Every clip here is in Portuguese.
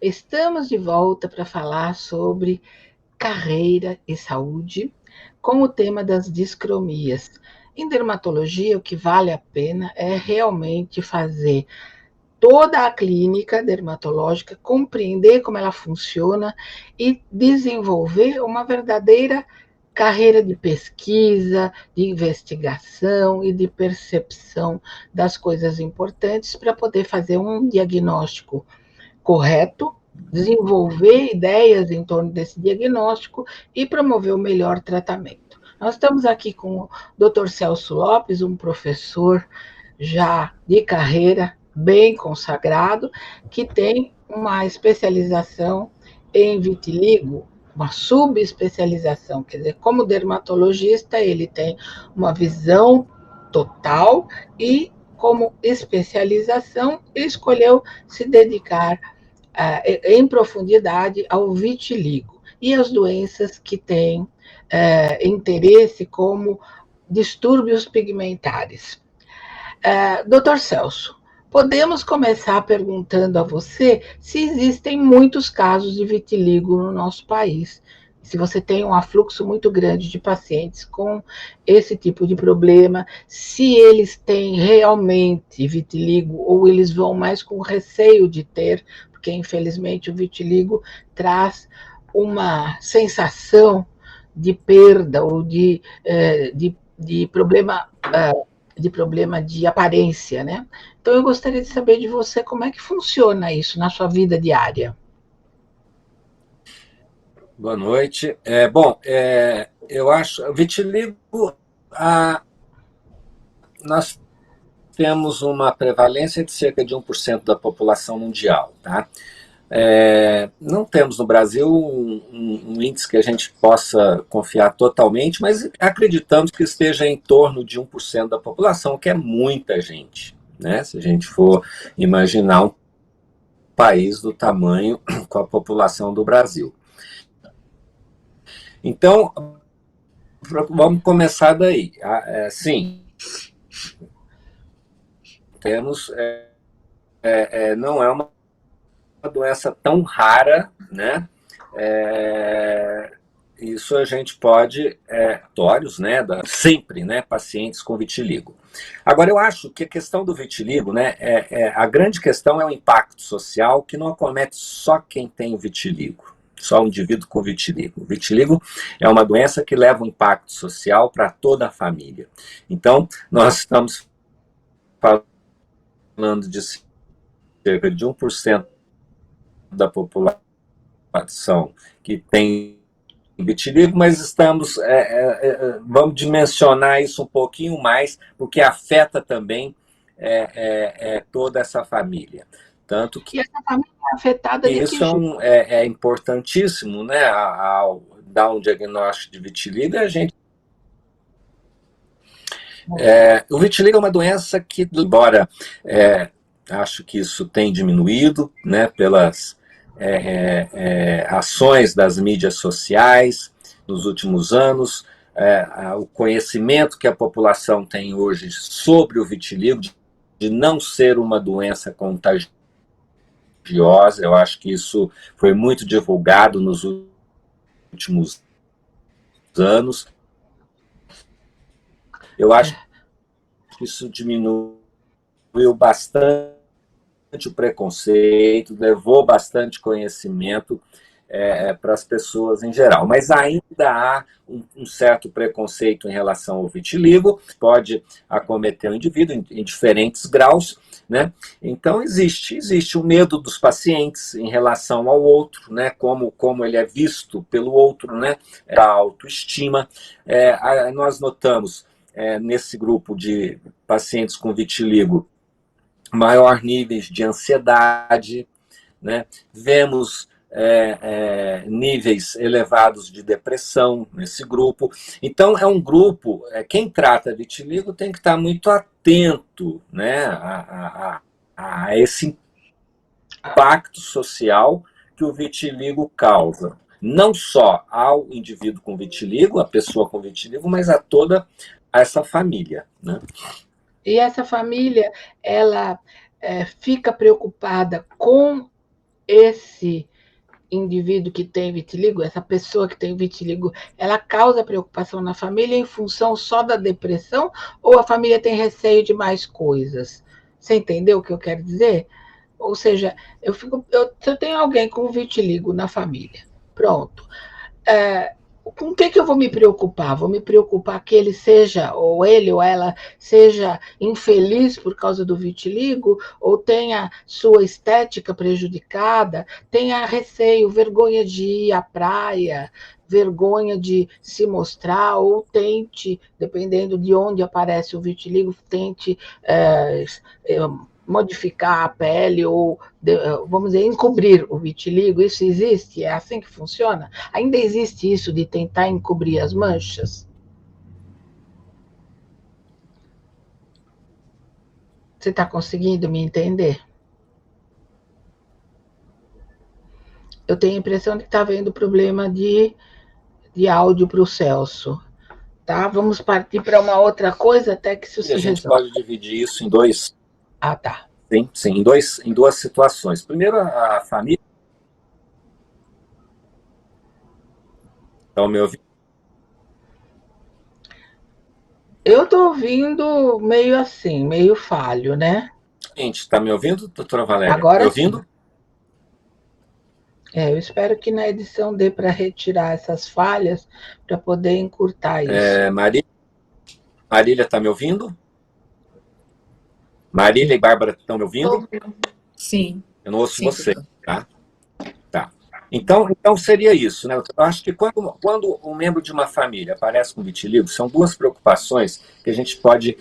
Estamos de volta para falar sobre carreira e saúde, com o tema das discromias. Em dermatologia, o que vale a pena é realmente fazer toda a clínica dermatológica, compreender como ela funciona e desenvolver uma verdadeira carreira de pesquisa, de investigação e de percepção das coisas importantes para poder fazer um diagnóstico correto, desenvolver ideias em torno desse diagnóstico e promover o melhor tratamento. Nós estamos aqui com o Dr. Celso Lopes, um professor já de carreira bem consagrado, que tem uma especialização em vitiligo, uma subespecialização, quer dizer, como dermatologista, ele tem uma visão total e, como especialização, escolheu se dedicar em profundidade ao vitiligo e as doenças que têm interesse, como distúrbios pigmentares. Doutor Celso, podemos começar perguntando a você se existem muitos casos de vitiligo no nosso país. Se você tem um afluxo muito grande de pacientes com esse tipo de problema, se eles têm realmente vitiligo ou eles vão mais com receio de ter, porque infelizmente o vitiligo traz uma sensação de perda ou de problema de aparência, né? Então eu gostaria de saber de você como é que funciona isso na sua vida diária. Boa noite. Eu acho, vitiligo, nós temos uma prevalência de cerca de 1% da população mundial, tá? Não temos no Brasil um índice que a gente possa confiar totalmente, mas acreditamos que esteja em torno de 1% da população, que é muita gente, né? Se a gente for imaginar um país do tamanho com a população do Brasil. Então, vamos começar daí. Sim, temos, não é uma doença tão rara, né? Isso a gente pode, né, sempre, né, pacientes com vitiligo. Agora, eu acho que a questão do vitiligo, né, a grande questão é o impacto social, que não acomete só quem tem o vitiligo, só o indivíduo com vitiligo. O vitiligo é uma doença que leva um impacto social para toda a família. Então, nós estamos falando de cerca de 1% da população que tem vitiligo, mas vamos dimensionar isso um pouquinho mais, porque afeta também toda essa família. Tanto que E essa família é afetada de que isso jeito? é importantíssimo, né? Ao dar um diagnóstico de vitiligo, a gente. O vitiligo é uma doença que, embora acho que isso tem diminuído, né, pelas ações das mídias sociais nos últimos anos, o conhecimento que a população tem hoje sobre o vitiligo, de não ser uma doença contagiosa, eu acho que isso foi muito divulgado nos últimos anos. Eu acho que isso diminuiu bastante o preconceito, levou bastante conhecimento para as pessoas em geral. Mas ainda há um certo preconceito em relação ao vitiligo, pode acometer o indivíduo em diferentes graus, né? Então existe o medo dos pacientes em relação ao outro, né? Como ele é visto pelo outro, né? A autoestima. Nós notamos nesse grupo de pacientes com vitiligo maior níveis de ansiedade, né? Vemos níveis elevados de depressão nesse grupo. Então, é um grupo, quem trata vitiligo tem que estar muito atento, né, a esse impacto social que o vitiligo causa. Não só ao indivíduo com vitiligo, a pessoa com vitiligo, mas a toda essa família, né? E essa família, ela fica preocupada com esse indivíduo que tem vitiligo, essa pessoa que tem vitiligo, ela causa preocupação na família em função só da depressão ou a família tem receio de mais coisas? Você entendeu o que eu quero dizer? Ou seja, se eu tenho alguém com vitiligo na família, pronto. Com o que eu vou me preocupar? Vou me preocupar que ele seja, ou ele ou ela, seja infeliz por causa do vitiligo, ou tenha sua estética prejudicada, tenha receio, vergonha de ir à praia, vergonha de se mostrar, ou tente, dependendo de onde aparece o vitiligo, tente é, é, modificar a pele ou, vamos dizer, encobrir o vitiligo. Isso existe? É assim que funciona? Ainda existe isso de tentar encobrir as manchas? Você está conseguindo me entender? Eu tenho a impressão de que está havendo problema de áudio para o Celso. Tá? Vamos partir para uma outra coisa até que isso E a se gente resolva. pode dividir isso em dois. Ah, tá. Sim, em duas situações. Primeiro, a família. Então, meu Eu estou ouvindo meio assim, meio falho, né? ouvinte, está me ouvindo, doutora Valéria? Me Agora sim. ouvindo? Eu espero que na edição dê para retirar essas falhas para poder encurtar isso. Marília está me ouvindo? Marília e Bárbara estão me ouvindo? Sim. Eu não ouço Sim, você, tá? Tá. Então seria isso, né? Eu acho que quando um membro de uma família aparece com vitiligo, são duas preocupações que a gente pode,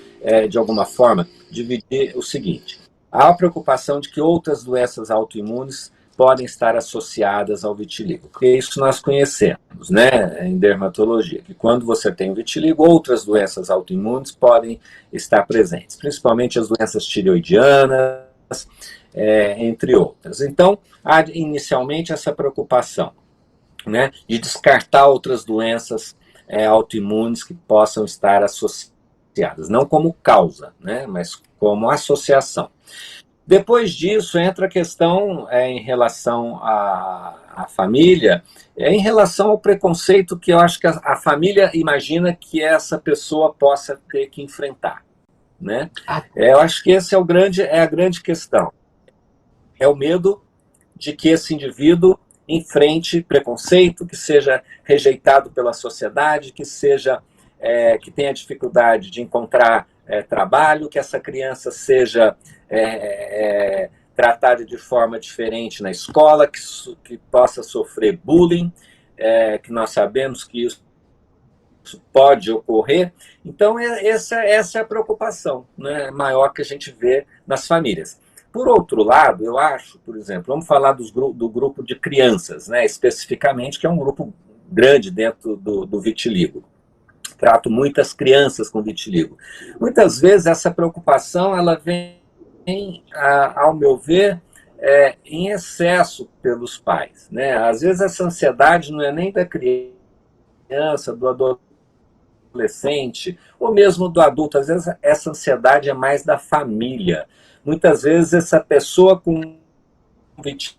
de alguma forma, dividir o seguinte. Há a preocupação de que outras doenças autoimunes podem estar associadas ao vitiligo, porque isso nós conhecemos, né, em dermatologia, que quando você tem vitiligo, outras doenças autoimunes podem estar presentes, principalmente as doenças tireoidianas, entre outras. Então, há inicialmente essa preocupação, né, de descartar outras doenças autoimunes que possam estar associadas, não como causa, né, mas como associação. Depois disso, entra a questão em relação à família, em relação ao preconceito que eu acho que a família imagina que essa pessoa possa ter que enfrentar. Né? Eu acho que esse é a grande questão. É o medo de que esse indivíduo enfrente preconceito, que seja rejeitado pela sociedade, que tenha dificuldade de encontrar trabalho, que essa criança seja tratada de forma diferente na escola, que possa sofrer bullying, que nós sabemos que isso pode ocorrer. Então, essa é a preocupação, né, maior que a gente vê nas famílias. Por outro lado, eu acho, por exemplo, vamos falar do grupo de crianças, né, especificamente, que é um grupo grande dentro do vitiligo. Trato muitas crianças com vitiligo. Muitas vezes essa preocupação ela vem, ao meu ver, em excesso pelos pais. Né? Às vezes essa ansiedade não é nem da criança, do adolescente, ou mesmo do adulto. Às vezes essa ansiedade é mais da família. Muitas vezes essa pessoa com vitiligo,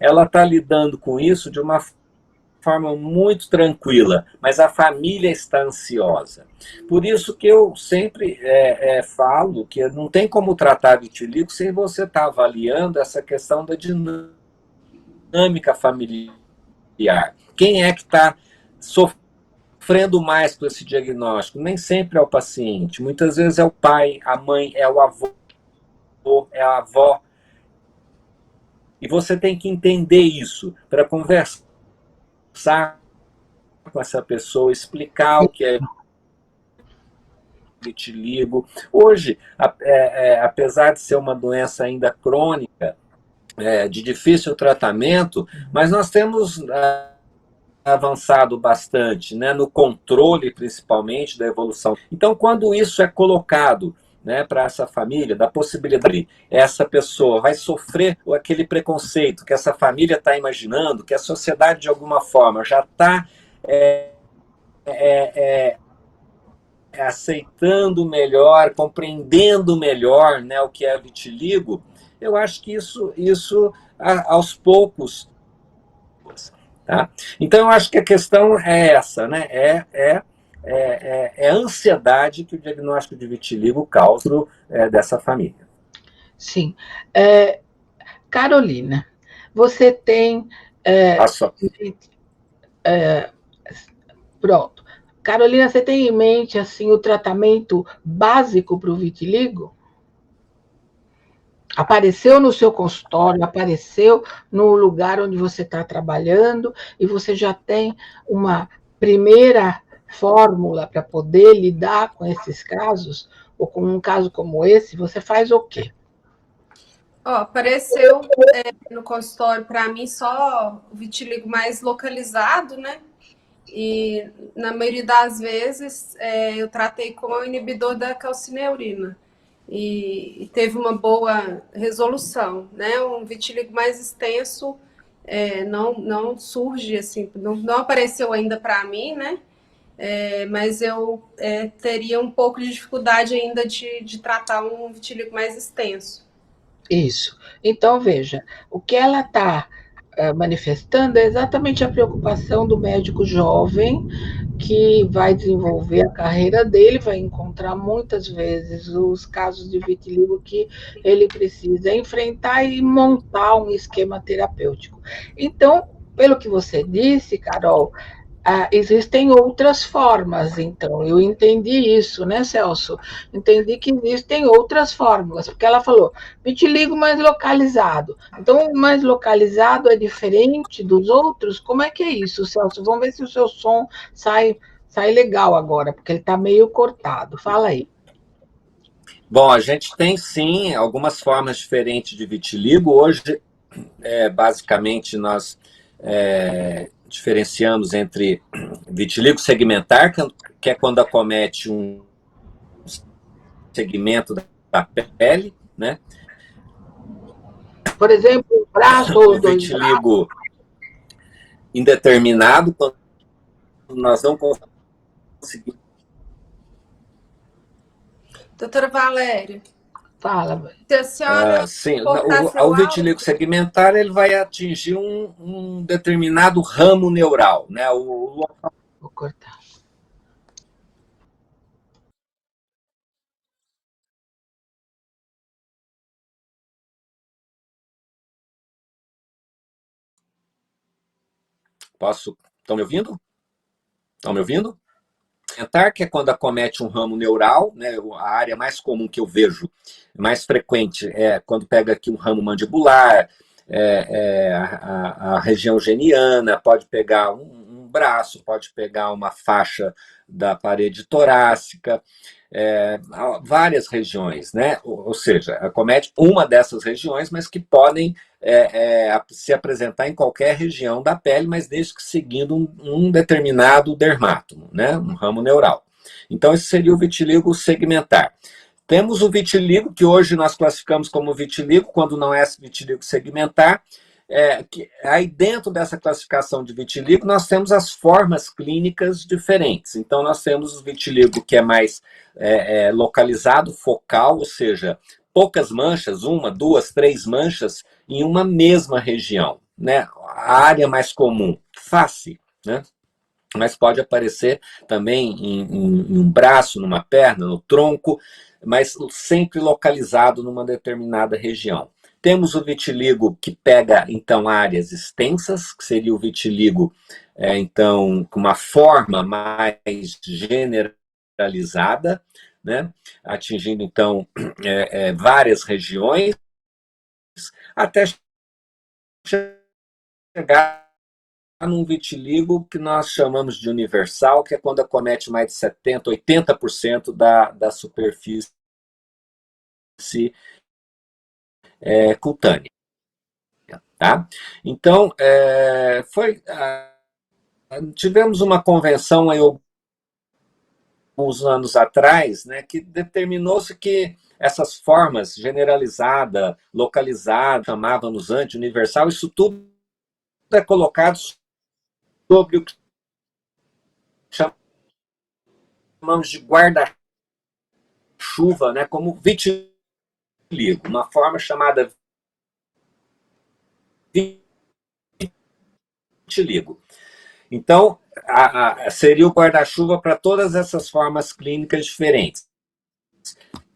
ela está lidando com isso de uma forma muito tranquila, mas a família está ansiosa. Por isso que eu sempre falo que não tem como tratar vitiligo sem você estar avaliando essa questão da dinâmica familiar. Quem é que está sofrendo mais com esse diagnóstico? Nem sempre é o paciente, muitas vezes é o pai, a mãe, é o avô, é a avó. E você tem que entender isso para conversar com essa pessoa, explicar o que é vitiligo. Hoje, apesar de ser uma doença ainda crônica, de difícil tratamento, mas nós temos avançado bastante, né, no controle, principalmente, da evolução. Então, quando isso é colocado, né, para essa família, da possibilidade, essa pessoa vai sofrer aquele preconceito que essa família está imaginando, que a sociedade, de alguma forma, já está aceitando melhor, compreendendo melhor, né, o que é vitiligo, eu acho que isso aos poucos. Tá? Então, eu acho que a questão é essa, né? A ansiedade que o diagnóstico de vitiligo causa dessa família. Sim. Carolina, você tem. Passo. Pronto. Carolina, você tem em mente assim o tratamento básico para o vitiligo? Apareceu no seu consultório, apareceu no lugar onde você está trabalhando e você já tem uma primeira fórmula para poder lidar com esses casos? Ou com um caso como esse, você faz o quê? Apareceu no consultório para mim só o vitiligo mais localizado, né? E na maioria das vezes eu tratei com o inibidor da calcineurina e teve uma boa resolução, né? Um vitiligo mais extenso não surge assim, não apareceu ainda para mim, né? Mas eu teria um pouco de dificuldade ainda de tratar um vitiligo mais extenso. Isso. Então, veja, o que ela está manifestando é exatamente a preocupação do médico jovem que vai desenvolver a carreira dele, vai encontrar muitas vezes os casos de vitiligo que ele precisa enfrentar e montar um esquema terapêutico. Então, pelo que você disse, Carol, existem outras formas, então, eu entendi isso, né, Celso? Entendi que existem outras fórmulas, porque ela falou vitiligo mais localizado. Então, o mais localizado é diferente dos outros? Como é que é isso, Celso? Vamos ver se o seu som sai legal agora, porque ele está meio cortado. Fala aí. Bom, a gente tem sim algumas formas diferentes de vitiligo. Hoje, basicamente, nós diferenciamos entre vitiligo segmentar, que é quando acomete um segmento da pele, né? Por exemplo, um braço ou O os dois braços. vitiligo indeterminado, quando nós não conseguimos. Doutora Valéria, Fala. se a senhora Sim, cortar o seu vitiligo áudio, segmentar ele vai atingir um determinado ramo neural, né? Vou cortar. Posso? Estão me ouvindo? Estão me ouvindo? Segmentar, que é quando acomete um ramo neural, né? A área mais comum que eu vejo, mais frequente, é quando pega aqui um ramo mandibular, a região geniana, pode pegar um braço, pode pegar uma faixa da parede torácica, várias regiões, né? Ou seja, acomete uma dessas regiões, mas que podem se apresentar em qualquer região da pele, mas desde que seguindo um determinado dermátomo, né? Um ramo neural. Então, esse seria o vitiligo segmentar. Temos o vitiligo, que hoje nós classificamos como vitiligo, quando não é vitiligo segmentar. Aí dentro dessa classificação de vitiligo, nós temos as formas clínicas diferentes. Então, nós temos o vitiligo que é mais localizado, focal, ou seja, poucas manchas, uma, duas, três manchas em uma mesma região, né? A área mais comum, face, né? Mas pode aparecer também em um braço, numa perna, no tronco, mas sempre localizado numa determinada região. Temos o vitiligo que pega, então, áreas extensas, que seria o vitiligo, então, com uma forma mais generalizada, né? Atingindo, então, várias regiões, até chegar num vitiligo que nós chamamos de universal, que é quando acomete mais de 70%, 80% da superfície cutânea. Tá? Então, tivemos uma convenção aí alguns anos atrás, né, que determinou-se que essas formas generalizada, localizada, chamávamos antes, universal, isso tudo é colocado sobre o que chamamos de guarda-chuva, né, como vitiligo, uma forma chamada vitiligo. Então, seria o guarda-chuva para todas essas formas clínicas diferentes.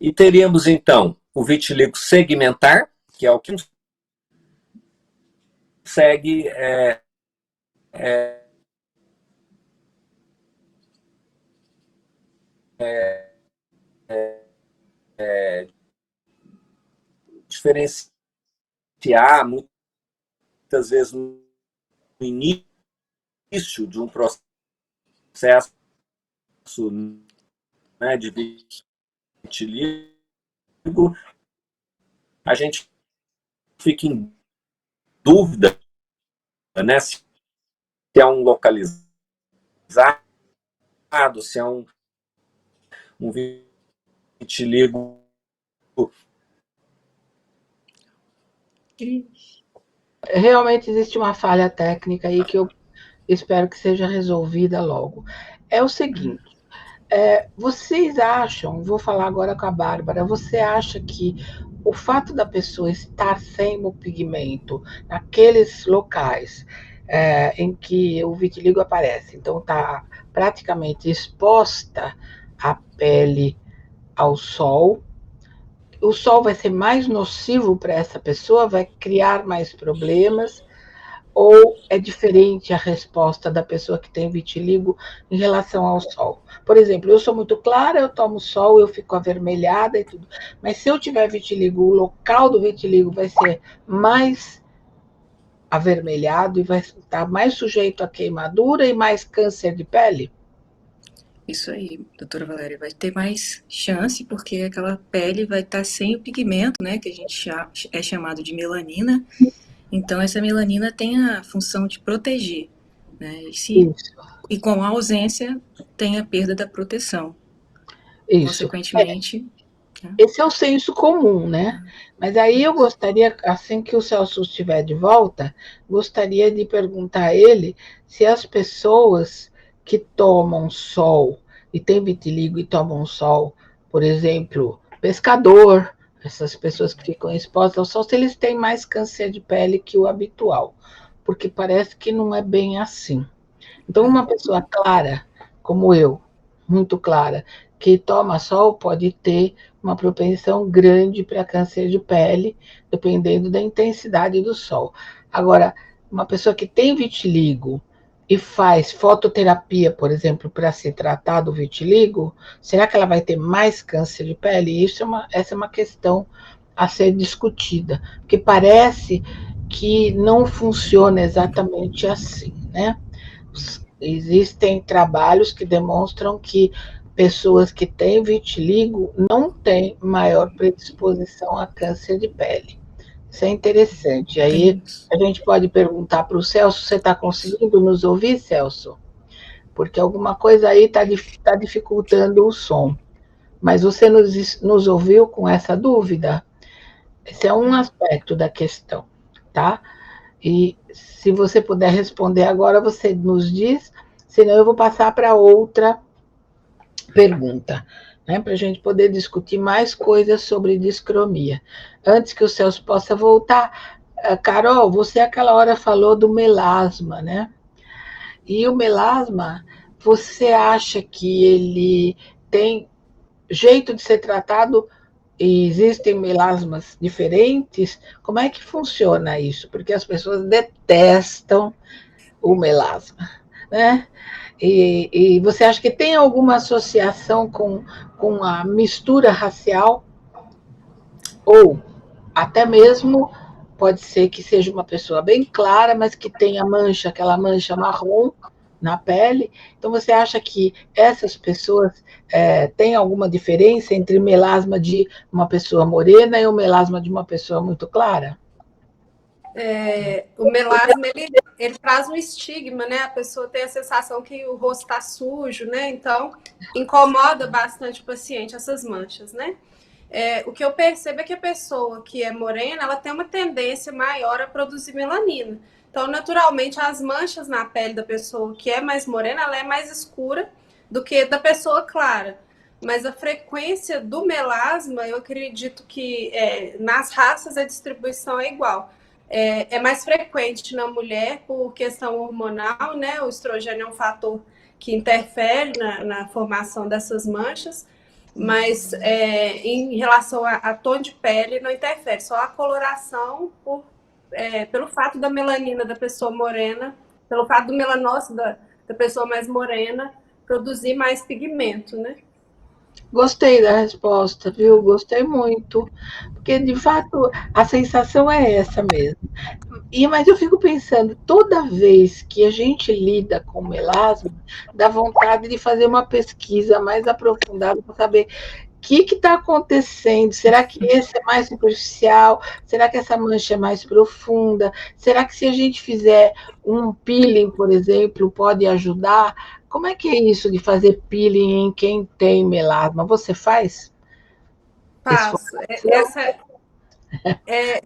E teríamos, então, o vitiligo segmentar, que é o que consegue diferenciar, muitas vezes, no início de um processo, né, de vitiligo, a gente fica em dúvida, né, se é um localizado, se é um vitiligo. Realmente existe uma falha técnica aí que eu espero que seja resolvida logo. É o seguinte, vocês acham, vou falar agora com a Bárbara, você acha que o fato da pessoa estar sem o pigmento naqueles locais em que o vitiligo aparece, então está praticamente exposta a pele ao sol, o sol vai ser mais nocivo para essa pessoa, vai criar mais problemas, ou é diferente a resposta da pessoa que tem vitiligo em relação ao sol? Por exemplo, eu sou muito clara, eu tomo sol, eu fico avermelhada e tudo. Mas se eu tiver vitiligo, o local do vitiligo vai ser mais avermelhado e vai estar mais sujeito a queimadura e mais câncer de pele? Isso aí, doutora Valéria, vai ter mais chance porque aquela pele vai estar sem o pigmento, né, que a gente é chamado de melanina. Então, essa melanina tem a função de proteger, né? E com a ausência, tem a perda da proteção. Isso. Consequentemente... Esse é o senso comum, né? Mas aí eu gostaria, assim que o Celso estiver de volta, gostaria de perguntar a ele se as pessoas que tomam sol e têm vitiligo e tomam sol, por exemplo, pescador, essas pessoas que ficam expostas ao sol, se eles têm mais câncer de pele que o habitual, porque parece que não é bem assim. Então, uma pessoa clara, como eu, muito clara, que toma sol pode ter uma propensão grande para câncer de pele, dependendo da intensidade do sol. Agora, uma pessoa que tem vitiligo e faz fototerapia, por exemplo, para se tratar do vitiligo, será que ela vai ter mais câncer de pele? Essa é uma questão a ser discutida, porque parece que não funciona exatamente assim, né? Existem trabalhos que demonstram que pessoas que têm vitiligo não têm maior predisposição a câncer de pele. Isso é interessante. Aí a gente pode perguntar para o Celso, você está conseguindo nos ouvir, Celso? Porque alguma coisa aí está dificultando o som. Mas você nos ouviu com essa dúvida? Esse é um aspecto da questão, tá? E se você puder responder agora, você nos diz, senão eu vou passar para outra pergunta, né, para a gente poder discutir mais coisas sobre discromia. Antes que o Celso possa voltar, Carol, você aquela hora falou do melasma, né? E o melasma, você acha que ele tem jeito de ser tratado? E existem melasmas diferentes? Como é que funciona isso? Porque as pessoas detestam o melasma, né? E você acha que tem alguma associação com a mistura racial? Ou até mesmo pode ser que seja uma pessoa bem clara, mas que tenha mancha, aquela mancha marrom na pele. Então, você acha que essas pessoas têm alguma diferença entre melasma de uma pessoa morena e o melasma de uma pessoa muito clara? O melasma, ele traz um estigma, né? A pessoa tem a sensação que o rosto está sujo, né? Então, incomoda bastante o paciente essas manchas, né? O que eu percebo é que a pessoa que é morena, ela tem uma tendência maior a produzir melanina. Então, naturalmente, as manchas na pele da pessoa que é mais morena, ela é mais escura do que da pessoa clara. Mas a frequência do melasma, eu acredito que nas raças a distribuição é igual. É mais frequente na mulher por questão hormonal, né? O estrogênio é um fator que interfere na formação dessas manchas, mas em relação a tom de pele não interfere, só a coloração pelo fato da melanina da pessoa morena, pelo fato do melanócito da pessoa mais morena produzir mais pigmento, né? Gostei da resposta, viu? Gostei muito. Porque, de fato, a sensação é essa mesmo. Mas eu fico pensando, toda vez que a gente lida com melasma, dá vontade de fazer uma pesquisa mais aprofundada para saber o que está acontecendo. Será que esse é mais superficial? Será que essa mancha é mais profunda? Será que se a gente fizer um peeling, por exemplo, pode ajudar? Como é que é isso de fazer peeling em quem tem melasma? Você faz? Faço.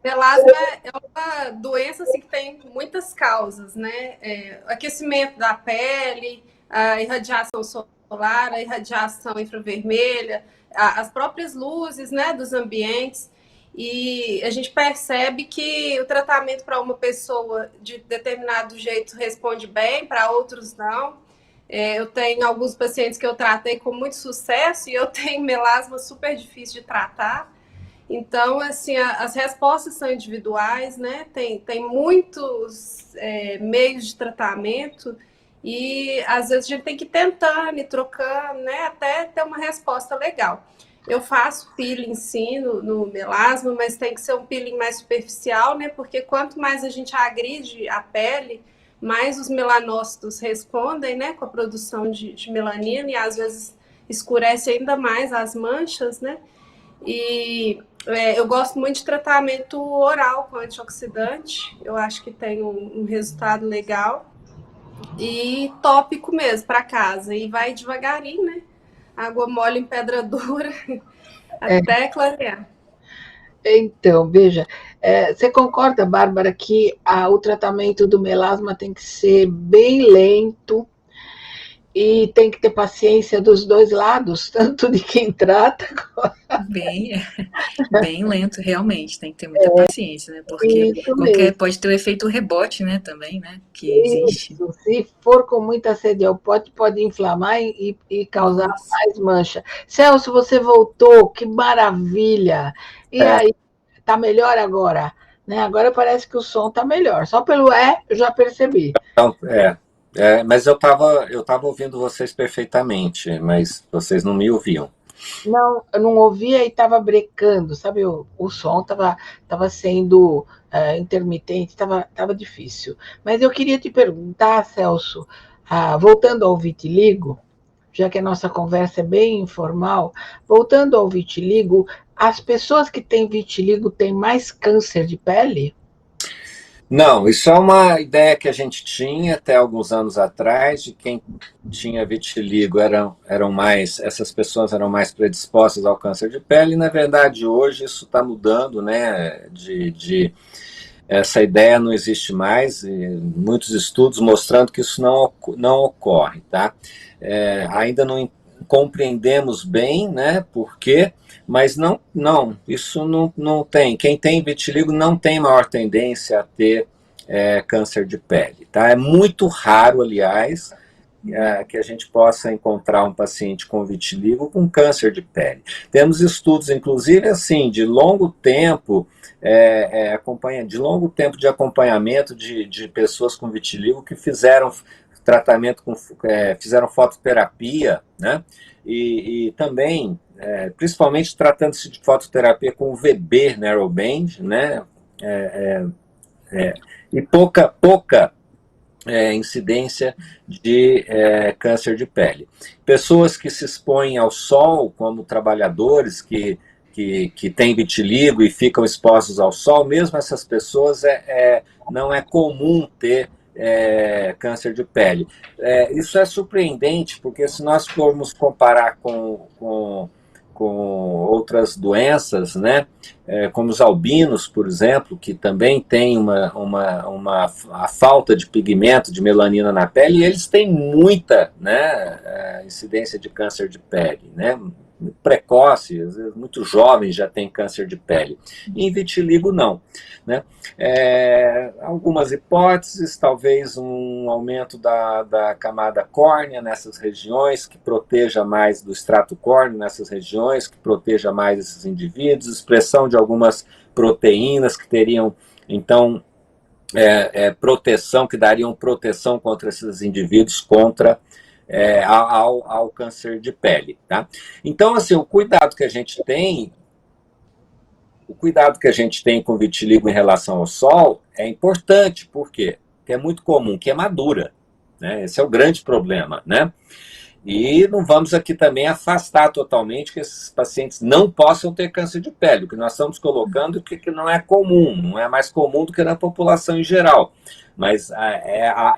Melasma é uma doença assim, que tem muitas causas, né? Aquecimento da pele, a irradiação solar, a irradiação infravermelha, as próprias luzes, né, dos ambientes. E a gente percebe que o tratamento para uma pessoa de determinado jeito responde bem, para outros não. Eu tenho alguns pacientes que eu tratei com muito sucesso e eu tenho melasma super difícil de tratar. Então, assim, as respostas são individuais, né? Tem muitos meios de tratamento e, às vezes, a gente tem que ir tentando e trocando, né? Até ter uma resposta legal. Eu faço peeling, sim, no melasma, mas tem que ser um peeling mais superficial, né? Porque quanto mais a gente agride a pele, mais os melanócitos respondem, né? Com a produção de melanina e, às vezes, escurece ainda mais as manchas, né? E eu gosto muito de tratamento oral com antioxidante. Eu acho que tem um resultado legal. E tópico mesmo, para casa. E vai devagarinho, né? Água mole em pedra dura, até clarear. Então, veja, você concorda, Bárbara, que o tratamento do melasma tem que ser bem lento e tem que ter paciência dos dois lados, tanto de quem trata. Bem lento, realmente, tem que ter muita paciência, né? Porque pode ter o efeito rebote, né, também, né? Que existe. Isso, se for com muita sede ao pote, pode inflamar e causar mais mancha. Celso, você voltou, que maravilha! E aí, tá melhor agora? Né? Agora parece que o som tá melhor. Só pelo eu já percebi. Então, mas eu tava ouvindo vocês perfeitamente, mas vocês não me ouviam. Não, eu não ouvia e estava brecando, sabe? O som estava sendo intermitente, estava difícil. Mas eu queria te perguntar, Celso, voltando ao vitiligo, já que a nossa conversa é bem informal, voltando ao vitiligo, as pessoas que têm vitiligo têm mais câncer de pele? Não, isso é uma ideia que a gente tinha até alguns anos atrás, de quem tinha vitiligo essas pessoas eram mais predispostas ao câncer de pele, e na verdade hoje isso está mudando, né? Essa ideia não existe mais, e muitos estudos mostrando que isso não ocorre, tá? Ainda não compreendemos bem, né, por quê, mas isso não tem. Quem tem vitiligo não tem maior tendência a ter câncer de pele, tá? É muito raro, aliás, que a gente possa encontrar um paciente com vitiligo com câncer de pele. Temos estudos, inclusive, assim, de longo tempo, de longo tempo de acompanhamento de pessoas com vitiligo que fizeram tratamento fizeram fototerapia, né? E também, principalmente tratando-se de fototerapia com o VB narrowband, né? E pouca incidência de câncer de pele. Pessoas que se expõem ao sol, como trabalhadores que têm vitiligo e ficam expostos ao sol, mesmo essas pessoas não é comum ter câncer de pele. Isso é surpreendente, porque se nós formos comparar com outras doenças, né? Como os albinos, por exemplo, que também têm a falta de pigmento, de melanina na pele, e eles têm muita, né, incidência de câncer de pele, né? Precoce, às vezes muito jovens já têm câncer de pele. E em vitiligo, não. Né? Algumas hipóteses, talvez um aumento da camada córnea nessas regiões, que proteja mais do extrato córneo nessas regiões, que proteja mais esses indivíduos, expressão de algumas proteínas que teriam, então, proteção, que dariam proteção contra esses indivíduos, contra ao câncer de pele. Tá? Então, assim, o cuidado que a gente tem com vitiligo em relação ao sol é importante, por quê? Porque é muito comum queimadura, né? Esse é o grande problema, né? E não vamos aqui também afastar totalmente que esses pacientes não possam ter câncer de pele. O que nós estamos colocando é que não é comum, não é mais comum do que na população em geral. Mas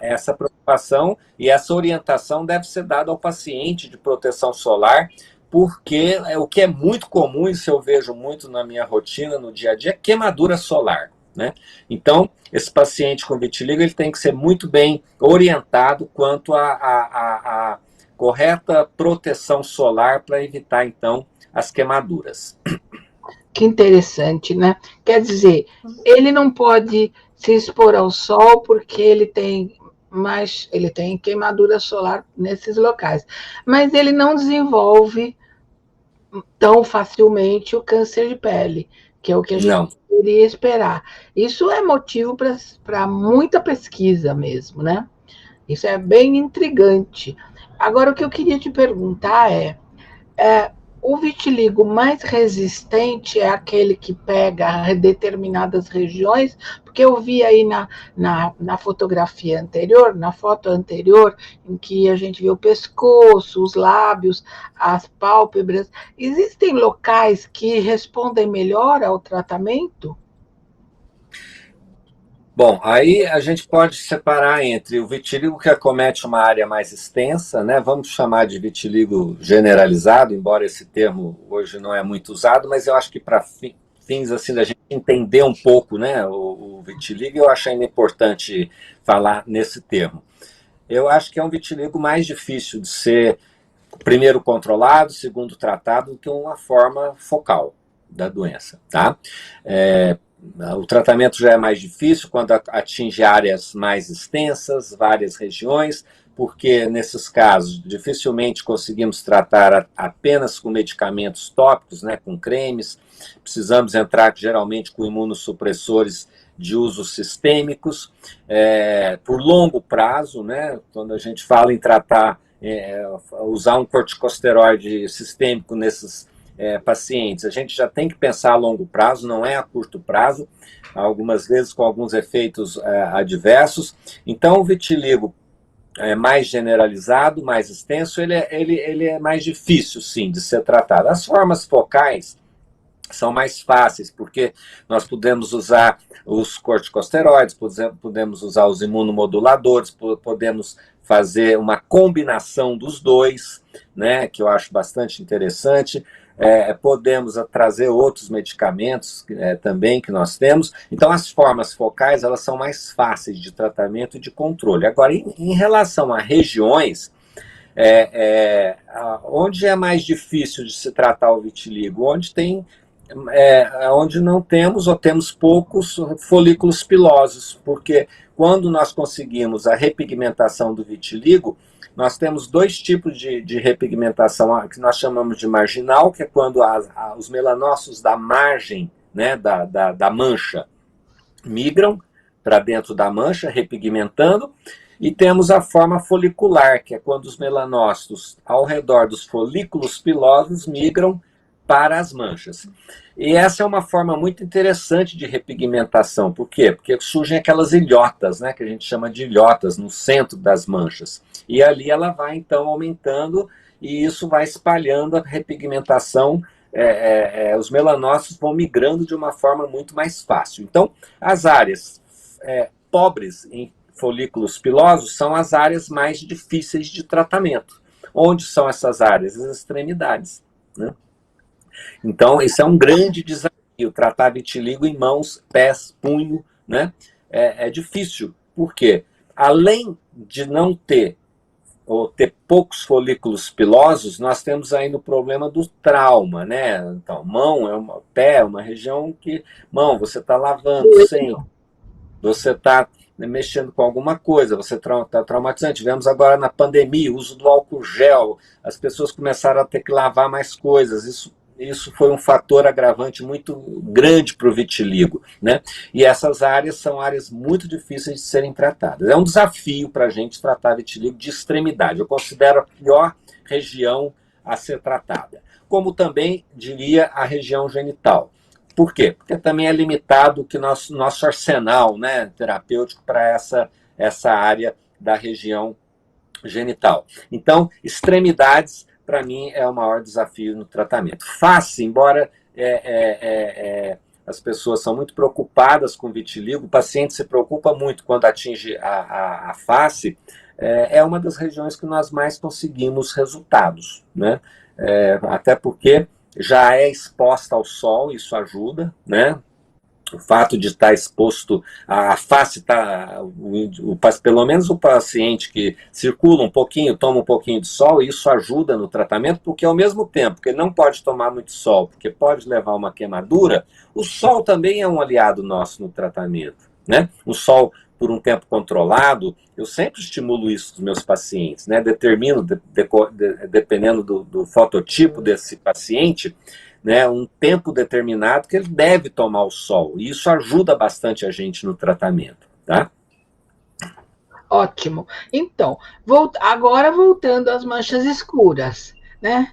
essa preocupação e essa orientação deve ser dada ao paciente de proteção solar, porque o que é muito comum, isso eu vejo muito na minha rotina, no dia a dia, é queimadura solar. Né? Então, esse paciente com vitiligo ele tem que ser muito bem orientado quanto a correta proteção solar para evitar, então, as queimaduras. Que interessante, né? Quer dizer, ele não pode se expor ao sol porque ele tem queimadura solar nesses locais, mas ele não desenvolve tão facilmente o câncer de pele, que é o que a gente poderia esperar. Isso é motivo para muita pesquisa mesmo, né? Isso é bem intrigante. Agora, o que eu queria te perguntar o vitiligo mais resistente é aquele que pega determinadas regiões, porque eu vi aí na fotografia anterior, na foto anterior, em que a gente vê o pescoço, os lábios, as pálpebras. Existem locais que respondem melhor ao tratamento? Bom, aí a gente pode separar entre o vitiligo que acomete uma área mais extensa, né? Vamos chamar de vitiligo generalizado, embora esse termo hoje não é muito usado, mas eu acho que para fins assim da gente entender um pouco, né, o vitiligo, eu acho ainda importante falar nesse termo. Eu acho que é um vitiligo mais difícil de ser, primeiro, controlado, segundo, tratado, do que uma forma focal da doença, tá? O tratamento já é mais difícil quando atinge áreas mais extensas, várias regiões, porque nesses casos dificilmente conseguimos tratar apenas com medicamentos tópicos, né, com cremes. Precisamos entrar geralmente com imunossupressores de uso sistêmicos, por longo prazo, né, quando a gente fala em tratar, usar um corticosteroide sistêmico nesses pacientes, a gente já tem que pensar a longo prazo, não é a curto prazo, algumas vezes com alguns efeitos adversos. Então, o vitiligo mais generalizado, mais extenso, ele é mais difícil, sim, de ser tratado. As formas focais são mais fáceis, porque nós podemos usar os corticosteroides, podemos usar os imunomoduladores, podemos fazer uma combinação dos dois, né, que eu acho bastante interessante. Podemos trazer outros medicamentos também que nós temos. Então, as formas focais, elas são mais fáceis de tratamento e de controle. Agora, em relação a regiões, onde é mais difícil de se tratar o vitiligo? Onde não temos ou temos poucos folículos pilosos, porque quando nós conseguimos a repigmentação do vitiligo, nós temos dois tipos de repigmentação, que nós chamamos de marginal, que é quando os melanócitos da margem, né, da mancha migram para dentro da mancha, repigmentando, e temos a forma folicular, que é quando os melanócitos ao redor dos folículos pilosos migram para as manchas. E essa é uma forma muito interessante de repigmentação. Por quê? Porque surgem aquelas ilhotas, né, que a gente chama de ilhotas, no centro das manchas. E ali ela vai, então, aumentando, e isso vai espalhando a repigmentação. Os melanócitos vão migrando de uma forma muito mais fácil. Então, as áreas pobres em folículos pilosos são as áreas mais difíceis de tratamento. Onde são essas áreas? As extremidades, né? Então, esse é um grande desafio, tratar vitiligo em mãos, pés, punho, né? É difícil. Por quê? Além de não ter ou ter poucos folículos pilosos, nós temos ainda o problema do trauma, né? Então, pé é uma região que, você está lavando sempre, você está mexendo com alguma coisa, você está traumatizante. Tivemos agora na pandemia o uso do álcool gel, as pessoas começaram a ter que lavar mais coisas, isso foi um fator agravante muito grande para o vitiligo, né? E essas áreas são áreas muito difíceis de serem tratadas. É um desafio para a gente tratar vitiligo de extremidade. Eu considero a pior região a ser tratada. Como também, diria, a região genital. Por quê? Porque também é limitado que nosso arsenal, né, terapêutico para essa área da região genital. Então, extremidades, para mim, é o maior desafio no tratamento. Face, embora as pessoas são muito preocupadas com vitiligo, o paciente se preocupa muito quando atinge a face, é uma das regiões que nós mais conseguimos resultados, né? Até porque já é exposta ao sol, isso ajuda, né? O fato de estar exposto, a face pelo menos o paciente que circula um pouquinho, toma um pouquinho de sol, isso ajuda no tratamento, porque ao mesmo tempo que ele não pode tomar muito sol, porque pode levar uma queimadura, o sol também é um aliado nosso no tratamento, né? O sol por um tempo controlado, eu sempre estimulo isso nos meus pacientes, né? Determino, dependendo do fototipo desse paciente, né, um tempo determinado que ele deve tomar o sol. E isso ajuda bastante a gente no tratamento, tá? Ótimo. Então, agora voltando às manchas escuras, né?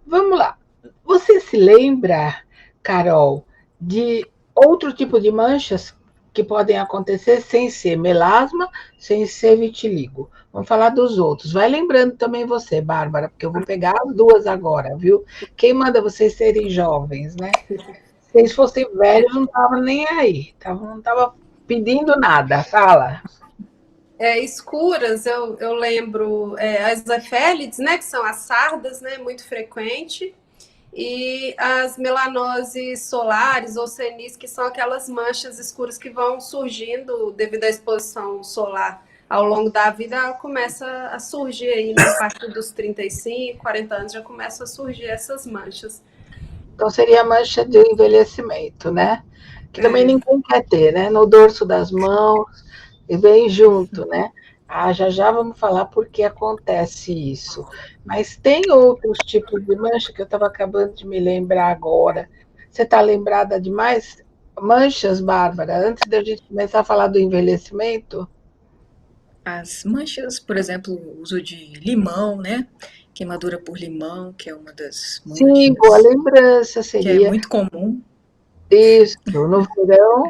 Vamos lá. Você se lembra, Carol, de outro tipo de manchas que podem acontecer sem ser melasma, sem ser vitiligo? Vamos falar dos outros. Vai lembrando também você, Bárbara, porque eu vou pegar as duas agora, viu? Quem manda vocês serem jovens, né? Se eles fossem velhos, não estavam nem aí. Não estava pedindo nada. Fala. Escuras, eu lembro as efélides, né, que são as sardas, né, muito frequente, e as melanoses solares ou senis, que são aquelas manchas escuras que vão surgindo devido à exposição solar ao longo da vida, ela começa a surgir aí, né, a partir dos 35, 40 anos já começam a surgir essas manchas. Então seria a mancha de envelhecimento, né? Que também ninguém quer ter, né? No dorso das mãos, e vem junto, né? Já vamos falar por que acontece isso. Mas tem outros tipos de mancha que eu estava acabando de me lembrar agora. Você está lembrada de mais manchas, Bárbara? Antes da gente começar a falar do envelhecimento? As manchas, por exemplo, o uso de limão, né? Queimadura por limão, que é uma das manchas. Sim, boa lembrança seria. Que é muito comum. Isso, no verão,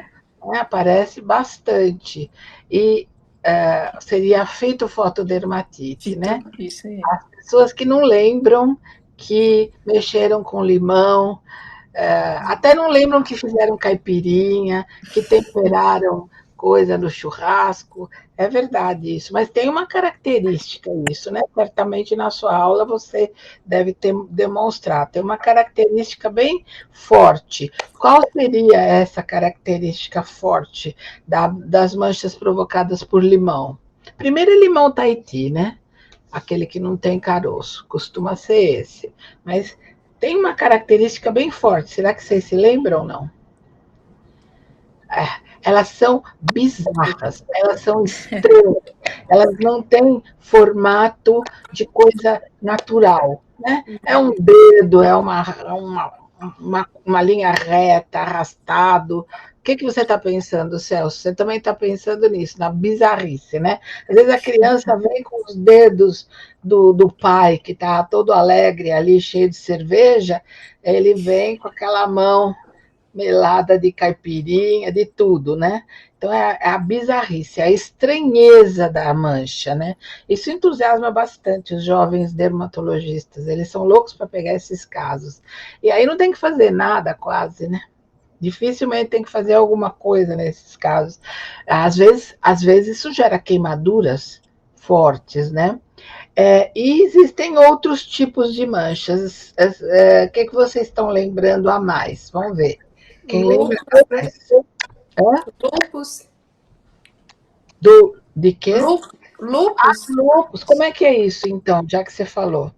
né, aparece bastante. E seria a fitofotodermatite, né? Isso aí. As pessoas que não lembram que mexeram com limão, até não lembram que fizeram caipirinha, que temperaram coisa no churrasco. É verdade isso, mas tem uma característica isso, né? Certamente na sua aula você deve demonstrar. Tem uma característica bem forte. Qual seria essa característica forte das manchas provocadas por limão? Primeiro é limão Tahiti, né? Aquele que não tem caroço, costuma ser esse. Mas tem uma característica bem forte. Será que vocês se lembram ou não? Elas são bizarras, elas são estranhas, elas não têm formato de coisa natural, né? É um dedo, é uma linha reta, arrastado. O que você está pensando, Celso? Você também está pensando nisso, na bizarrice, né? Às vezes a criança vem com os dedos do pai, que está todo alegre ali, cheio de cerveja, ele vem com aquela mão melada de caipirinha, de tudo, né? Então é a bizarrice, a estranheza da mancha, né? Isso entusiasma bastante os jovens dermatologistas, eles são loucos para pegar esses casos. E aí não tem que fazer nada quase, né? Dificilmente tem que fazer alguma coisa nesses casos. Às vezes isso gera queimaduras fortes, né? E existem outros tipos de manchas. O que vocês estão lembrando a mais? Vamos ver. Quem lembra Lúpus, né? mais? Hã? Lúpus. De quê? Lúpus. Lúpus. Como é que é isso, então, já que você falou?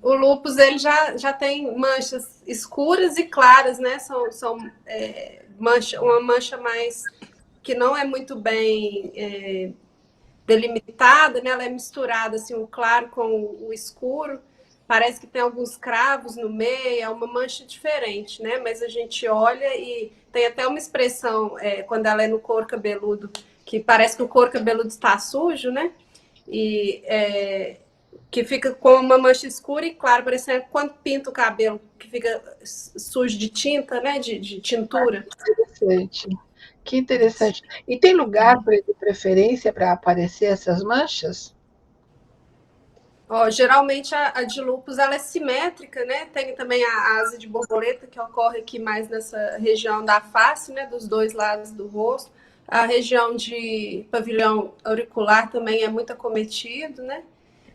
O lúpus ele já tem manchas escuras e claras, né? São uma mancha mais que não é muito bem delimitada, né? Ela é misturada assim, o claro com o escuro. Parece que tem alguns cravos no meio, é uma mancha diferente, né? Mas a gente olha e tem até uma expressão quando ela é no couro cabeludo, que parece que o couro cabeludo está sujo, né? E que fica com uma mancha escura e clara, parecendo quando pinta o cabelo, que fica sujo de tinta, né? De tintura. Interessante. Que interessante. E tem lugar de preferência para aparecer essas manchas? Geralmente a de lúpus ela é simétrica, né? Tem também a asa de borboleta, que ocorre aqui mais nessa região da face, né? Dos dois lados do rosto. A região de pavilhão auricular também é muito acometido, né?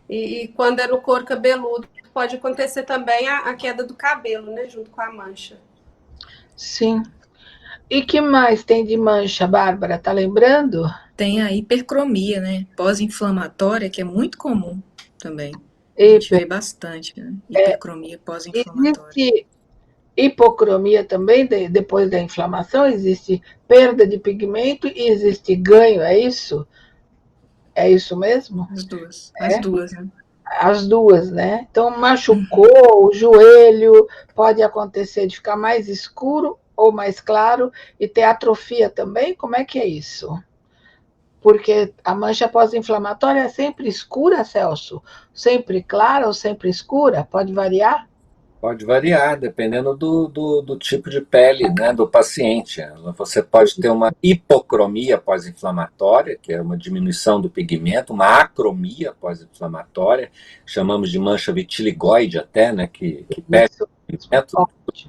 E quando é no couro cabeludo, pode acontecer também a queda do cabelo, né? Junto com a mancha. Sim. E que mais tem de mancha, Bárbara? Tá lembrando? Tem a hipercromia, né? Pós-inflamatória, que é muito comum também. A gente vê bastante, né? Hipercromia pós-inflamatória. Existe hipocromia também, depois da inflamação? Existe perda de pigmento e existe ganho, é isso? É isso mesmo? As duas, né? As duas, né? Então, machucou o joelho, pode acontecer de ficar mais escuro ou mais claro e ter atrofia também? Como é que é isso? Porque a mancha pós-inflamatória é sempre escura, Celso? Sempre clara ou sempre escura? Pode variar? Pode variar, dependendo do tipo de pele, né, do paciente. Você pode ter uma hipocromia pós-inflamatória, que é uma diminuição do pigmento, uma acromia pós-inflamatória, chamamos de mancha vitiligoide até, né, que perde o pigmento,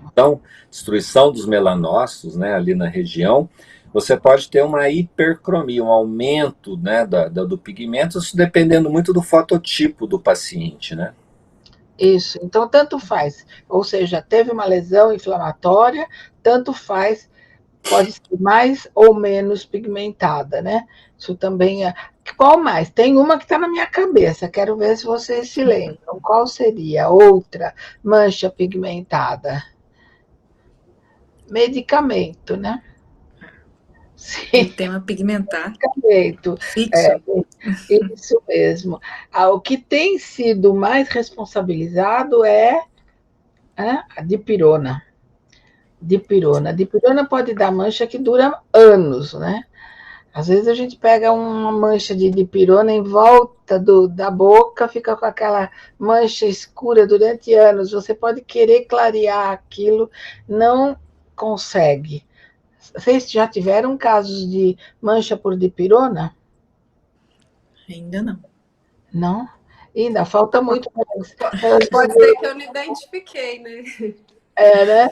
então, destruição dos melanócitos, né, ali na região. Você pode ter uma hipercromia, um aumento, né, do pigmento, isso dependendo muito do fototipo do paciente, né? Isso, então tanto faz. Ou seja, teve uma lesão inflamatória, tanto faz, pode ser mais ou menos pigmentada, né? Isso também é. Qual mais? Tem uma que está na minha cabeça, quero ver se vocês se lembram. Qual seria a outra mancha pigmentada? Medicamento, né? Sim. Tema pigmentar. Medicamento. Fixo. Isso mesmo. O que tem sido mais responsabilizado é a dipirona. Dipirona. Dipirona pode dar mancha que dura anos, né? Às vezes a gente pega uma mancha de dipirona em volta da boca, fica com aquela mancha escura durante anos. Você pode querer clarear aquilo, não consegue. Vocês já tiveram casos de mancha por dipirona? Ainda não. Não? Ainda falta muito. Pode ser que eu não identifiquei, né? Né?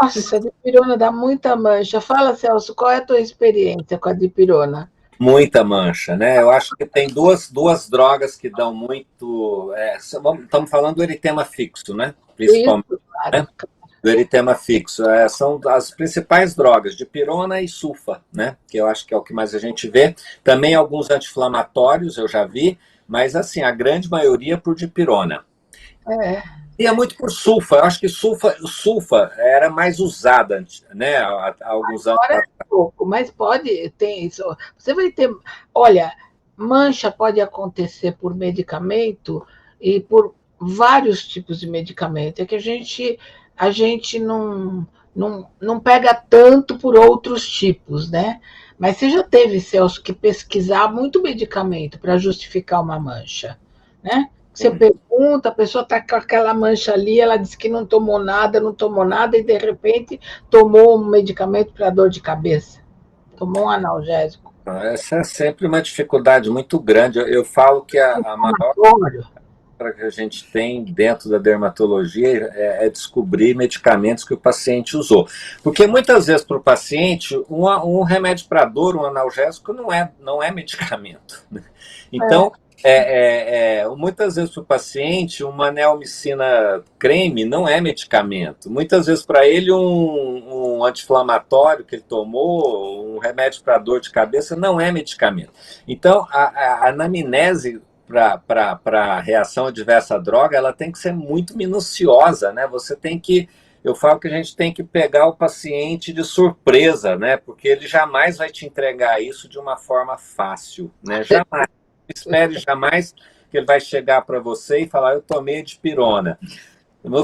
Nossa, a dipirona dá muita mancha. Fala, Celso, qual é a tua experiência com a dipirona? Muita mancha, né? Eu acho que tem duas drogas que dão muito. Estamos falando do eritema fixo, né? Principalmente. Isso, claro. Né? Do eritema fixo. São as principais drogas, dipirona e sulfa, né? Que eu acho que é o que mais a gente vê. Também alguns anti-inflamatórios eu já vi, mas assim, a grande maioria por dipirona. E é muito por sulfa. Eu acho que sulfa era mais usada, né? Há alguns anos atrás. Pouco, mas pode ter isso. Você vai ter. Olha, mancha pode acontecer por medicamento e por vários tipos de medicamento. É que a gente não pega tanto por outros tipos, né? Mas você já teve, Celso, que pesquisar muito medicamento para justificar uma mancha, né? Você pergunta, a pessoa está com aquela mancha ali, ela diz que não tomou nada, e de repente tomou um medicamento para dor de cabeça, tomou um analgésico. Essa é sempre uma dificuldade muito grande. Eu falo que a maior que a gente tem dentro da dermatologia é descobrir medicamentos que o paciente usou. Porque muitas vezes para o paciente, um remédio para dor, um analgésico, não é medicamento. Então, Muitas vezes para o paciente, uma neomicina creme não é medicamento. Muitas vezes para ele um anti-inflamatório que ele tomou, um remédio para dor de cabeça, não é medicamento. Então, a anamnese para a reação adversa à droga, ela tem que ser muito minuciosa, né? Você tem que, eu falo que a gente tem que pegar o paciente de surpresa, né? Porque ele jamais vai te entregar isso de uma forma fácil, né? Jamais. Espere jamais que ele vai chegar para você e falar, eu tomei dipirona.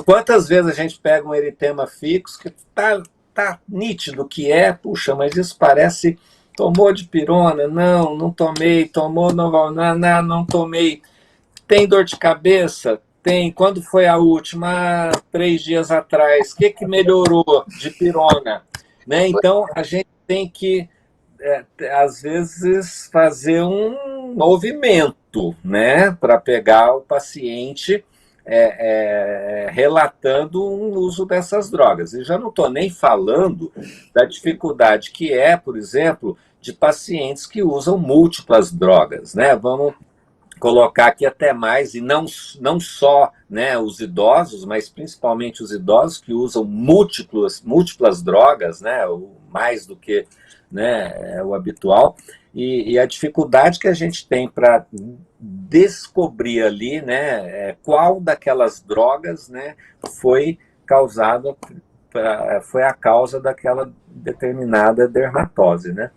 Quantas vezes a gente pega um eritema fixo que tá nítido que é, puxa, mas isso parece, tomou dipirona? Não, não tomei, tomou, não tomei. Tem dor de cabeça? Tem. Quando foi a última? 3 dias atrás. O que melhorou? Dipirona. Né? Então, a gente tem que às vezes fazer um movimento, né, para pegar o paciente relatando um uso dessas drogas. E já não estou nem falando da dificuldade que é, por exemplo, de pacientes que usam múltiplas drogas, né? Vamos colocar aqui até mais, e não só, né, os idosos, mas principalmente os idosos que usam múltiplas drogas, né, mais do que, né, o habitual, e a dificuldade que a gente tem para descobrir ali, né, qual daquelas drogas, né, foi causada, foi a causa daquela determinada dermatose, né?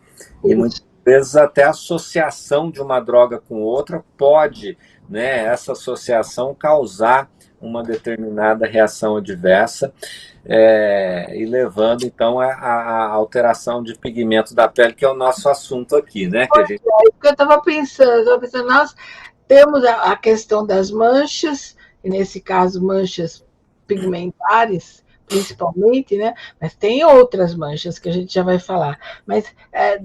E muitas vezes até a associação de uma droga com outra pode, né, essa associação causar uma determinada reação adversa, e levando, então, a alteração de pigmento da pele, que é o nosso assunto aqui, né? Que a gente... Eu estava pensando, nós temos a questão das manchas, e nesse caso, manchas pigmentares, principalmente, né? Mas tem outras manchas que a gente já vai falar. Mas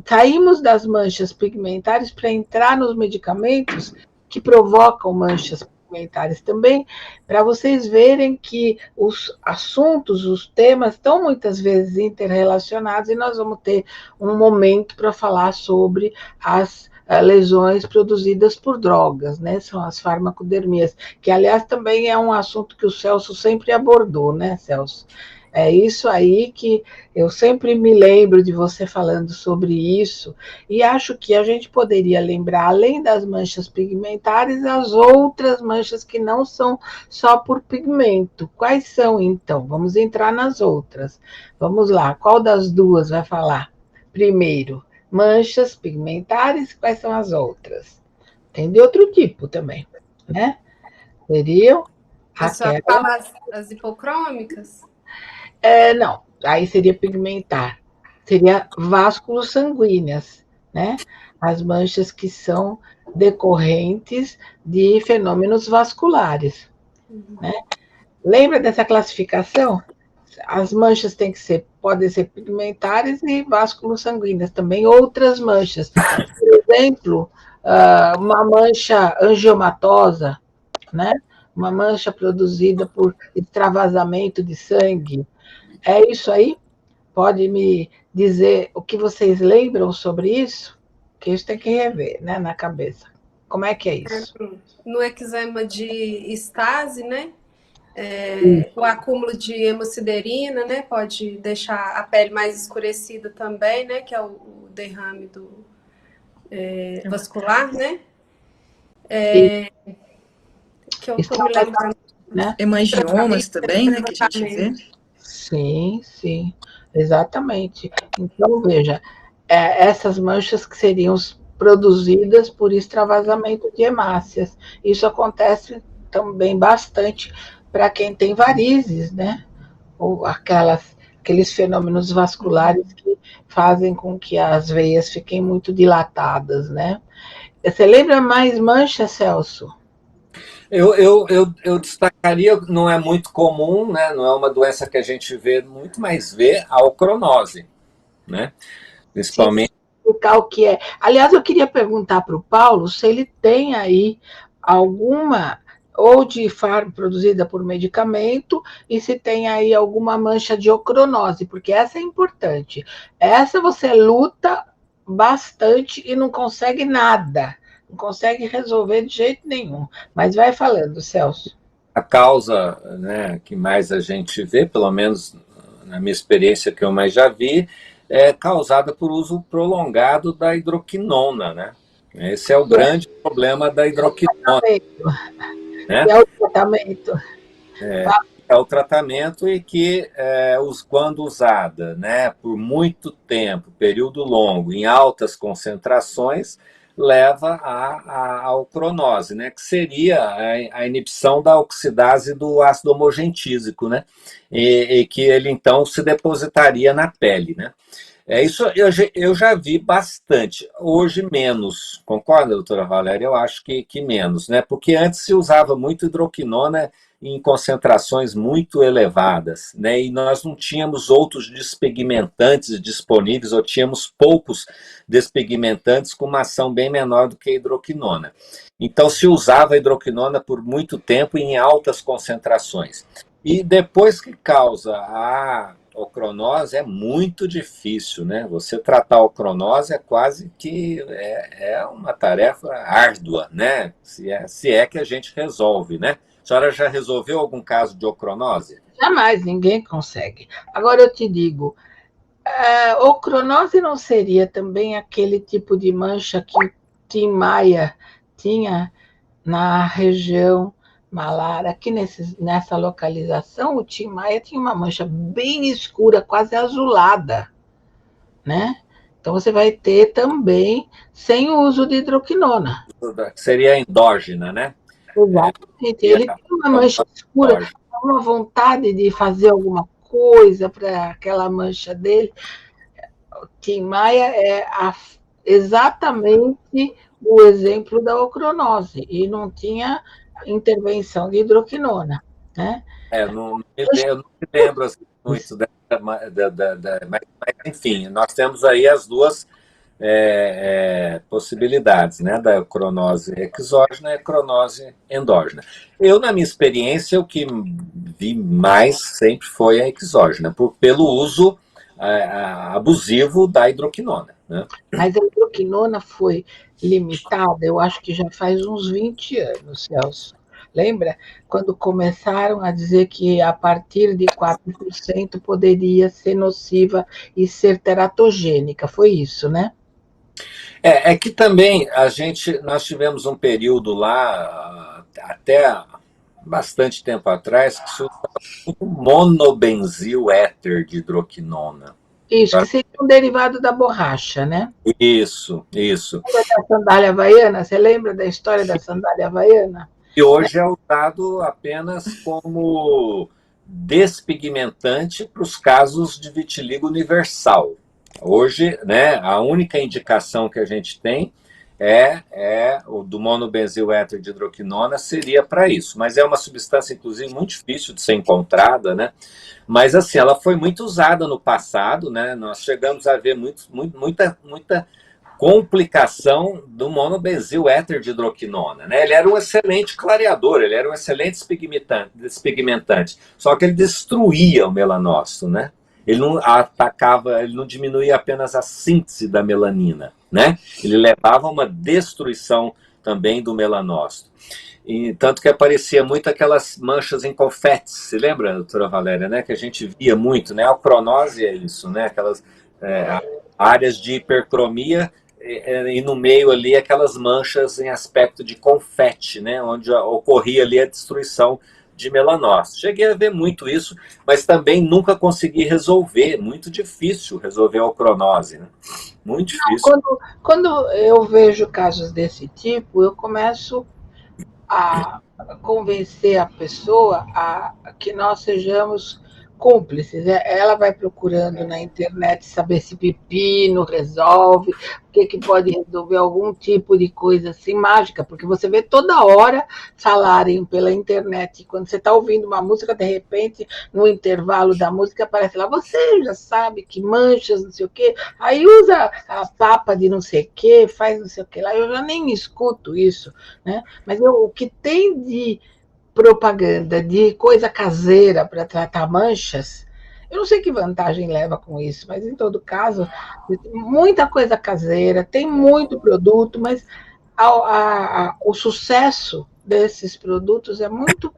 saímos das manchas pigmentares para entrar nos medicamentos que provocam manchas pigmentares também, para vocês verem que os assuntos, os temas estão muitas vezes interrelacionados, e nós vamos ter um momento para falar sobre as lesões produzidas por drogas, né? São as farmacodermias, que, aliás, também é um assunto que o Celso sempre abordou, né, Celso? É isso aí que eu sempre me lembro de você falando sobre isso, e acho que a gente poderia lembrar, além das manchas pigmentares, as outras manchas que não são só por pigmento. Quais são, então? Vamos entrar nas outras. Vamos lá, qual das duas vai falar primeiro? Manchas pigmentares, quais são as outras? Tem de outro tipo também, né? Seriam Você fala as hipocrômicas? Não, aí seria pigmentar. Seria vasculos sanguíneas, né? As manchas que são decorrentes de fenômenos vasculares, né? Lembra dessa classificação? As manchas podem ser pigmentares e vasculos sanguíneas também, outras manchas. Por exemplo, uma mancha angiomatosa, né? Uma mancha produzida por extravasamento de sangue. É isso aí? Pode me dizer o que vocês lembram sobre isso? Que isso tem que rever, né, na cabeça. Como é que é isso? No eczema de estase, né? O acúmulo de hemosiderina, né? Pode deixar a pele mais escurecida também, né? Que é o derrame vascular, né? Que eu estou me lembrando. Né? Hemangiomas também, né? Que a gente vê. Sim, sim, exatamente. Então, veja, essas manchas que seriam produzidas por extravasamento de hemácias. Isso acontece também bastante para quem tem varizes, né? Ou aqueles fenômenos vasculares que fazem com que as veias fiquem muito dilatadas, né? Você lembra mais manchas, Celso? Eu destacaria, não é muito comum, né? Não é uma doença que a gente vê muito, mas vê a ocronose, né? Principalmente. Explicar o que é. Aliás, eu queria perguntar para o Paulo se ele tem aí alguma, ou de fármaco produzida por medicamento, e se tem aí alguma mancha de ocronose, porque essa é importante. Essa você luta bastante e não consegue nada, não consegue resolver de jeito nenhum. Mas vai falando, Celso. A causa, né, que mais a gente vê, pelo menos na minha experiência que eu mais já vi, é causada por uso prolongado da hidroquinona, né? Esse é o grande problema da hidroquinona, né? É o tratamento. É o tratamento e que, quando usada, né, por muito tempo, período longo, em altas concentrações, leva à alcronose, né, que seria a inibição da oxidase do ácido homogentísico, né, e que ele então se depositaria na pele, né. Isso eu já vi bastante, hoje menos, concorda, doutora Valéria? Eu acho que menos, né? Porque antes se usava muito hidroquinona em concentrações muito elevadas, né? E nós não tínhamos outros despigmentantes disponíveis, ou tínhamos poucos despigmentantes com uma ação bem menor do que a hidroquinona. Então se usava a hidroquinona por muito tempo em altas concentrações. E depois que causa a ocronose é muito difícil, né? Você tratar a ocronose é quase que uma tarefa árdua, né? Se é que a gente resolve, né? A senhora já resolveu algum caso de ocronose? Jamais, ninguém consegue. Agora eu te digo, ocronose não seria também aquele tipo de mancha que o Tim Maia tinha na região malar? Aqui nessa localização, o Tim Maia tinha uma mancha bem escura, quase azulada, né? Então você vai ter também sem o uso de hidroquinona. Seria endógena, né? Exatamente. Ele tem uma mancha escura, uma vontade de fazer alguma coisa para aquela mancha dele. O Tim Maia é exatamente o exemplo da ocronose, e não tinha intervenção de hidroquinona, né? Eu não me lembro assim, muito mas, enfim, nós temos aí as duas possibilidades, né, da cronose exógena e a cronose endógena. Eu, na minha experiência, o que vi mais sempre foi a exógena, pelo uso abusivo da hidroquinona, né? Mas a hidroquinona foi limitada, eu acho que já faz uns 20 anos, Celso. Lembra? Quando começaram a dizer que a partir de 4% poderia ser nociva e ser teratogênica. Foi isso, né? É que também nós tivemos um período lá, até bastante tempo atrás, que se usava muito monobenzil éter de hidroquinona. Isso, que seria um derivado da borracha, né? Isso. Lembra da sandália havaiana? Você lembra da história da sandália havaiana? E hoje é usado apenas como despigmentante para os casos de vitiligo universal. Hoje, né, a única indicação que a gente tem o do monobenzil éter de hidroquinona, seria para isso. Mas é uma substância, inclusive, muito difícil de ser encontrada, né? Mas, assim, ela foi muito usada no passado, né? Nós chegamos a ver muita complicação do monobenzil éter de hidroquinona, né? Ele era um excelente clareador, ele era um excelente despigmentante, só que ele destruía o melanócito, né? Ele não atacava, ele não diminuía apenas a síntese da melanina, né? Ele levava a uma destruição também do melanócito. E, tanto que aparecia muito aquelas manchas em confetes, se lembra, doutora Valéria, né? Que a gente via muito, né? A cronose é isso, né? Aquelas áreas de hipercromia e no meio ali aquelas manchas em aspecto de confete, né? Onde ocorria ali a destruição de melanócitos. Cheguei a ver muito isso, mas também nunca consegui resolver. Muito difícil resolver a ocronose, né? Muito difícil. Quando eu vejo casos desse tipo, eu começo a convencer a pessoa a que nós sejamos cúmplices. Ela vai procurando na internet saber se pepino resolve, o que pode resolver algum tipo de coisa assim mágica, porque você vê toda hora falarem pela internet. Quando você está ouvindo uma música, de repente, no intervalo da música, aparece lá, você já sabe que manchas, não sei o quê, aí usa a papa de não sei o quê, faz não sei o quê lá, eu já nem escuto isso, né? Mas o que tem de propaganda de coisa caseira para tratar manchas, eu não sei que vantagem leva com isso, mas em todo caso, muita coisa caseira, tem muito produto, mas o sucesso desses produtos é muito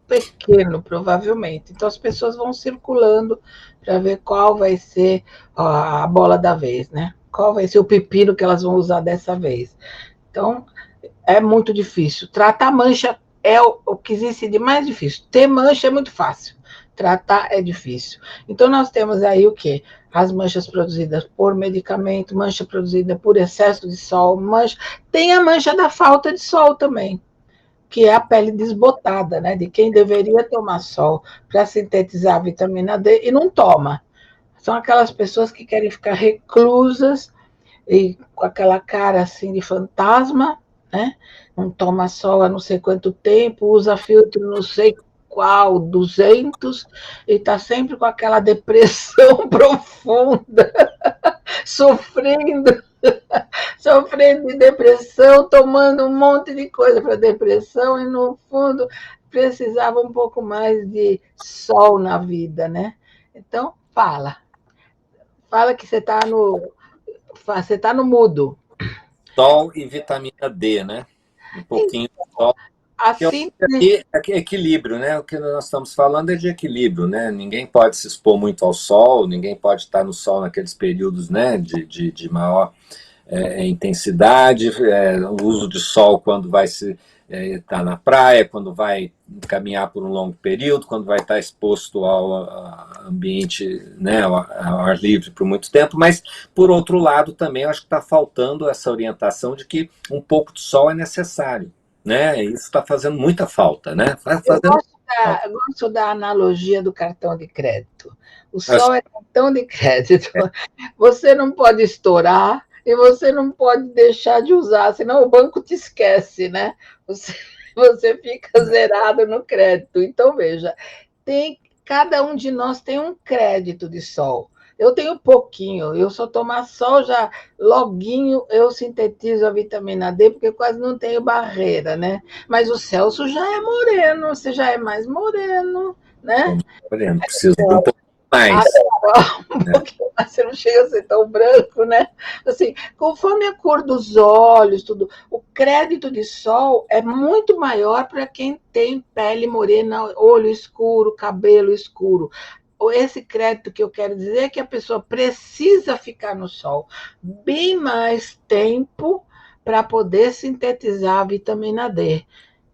pequeno, provavelmente. Então, as pessoas vão circulando para ver qual vai ser a bola da vez, né? Qual vai ser o pepino que elas vão usar dessa vez. Então, é muito difícil. Tratar mancha é o que existe de mais difícil. Ter mancha é muito fácil. Tratar é difícil. Então, nós temos aí o quê? As manchas produzidas por medicamento, mancha produzida por excesso de sol, mancha. Tem a mancha da falta de sol também, que é a pele desbotada, né? De quem deveria tomar sol para sintetizar a vitamina D e não toma. São aquelas pessoas que querem ficar reclusas e com aquela cara assim de fantasma, né? Não toma sol há não sei quanto tempo, usa filtro não sei qual, 200, e está sempre com aquela depressão profunda, sofrendo, sofrendo de depressão, tomando um monte de coisa para depressão, e no fundo precisava um pouco mais de sol na vida, né? Então, fala que você tá no mudo. Sol e vitamina D, né? Um pouquinho de sol. Assim, Aqui é equilíbrio, né? O que nós estamos falando é de equilíbrio, né? Ninguém pode se expor muito ao sol, ninguém pode estar no sol naqueles períodos, né, de maior intensidade, o uso de sol quando vai se estar na praia, quando vai caminhar por um longo período, quando vai estar exposto ao ambiente, né, ao ar livre por muito tempo, mas, por outro lado, também eu acho que está faltando essa orientação de que um pouco de sol é necessário, né? Isso está fazendo muita falta, né? eu gosto da analogia do cartão de crédito. O sol é cartão de crédito. Você não pode estourar e você não pode deixar de usar, senão o banco te esquece, né? Você fica zerado no crédito. Então, veja, cada um de nós tem um crédito de sol. Eu tenho pouquinho, eu só tomar sol já loguinho eu sintetizo a vitamina D, porque quase não tenho barreira, né? Mas o Celso já é moreno, você já é mais moreno, né? Precisa de um pouco mais. Um pouquinho mais, você não chega a ser tão branco, né? Assim, conforme a cor dos olhos, tudo, o crédito de sol é muito maior para quem tem pele morena, olho escuro, cabelo escuro. Esse crédito que eu quero dizer é que a pessoa precisa ficar no sol bem mais tempo para poder sintetizar a vitamina D.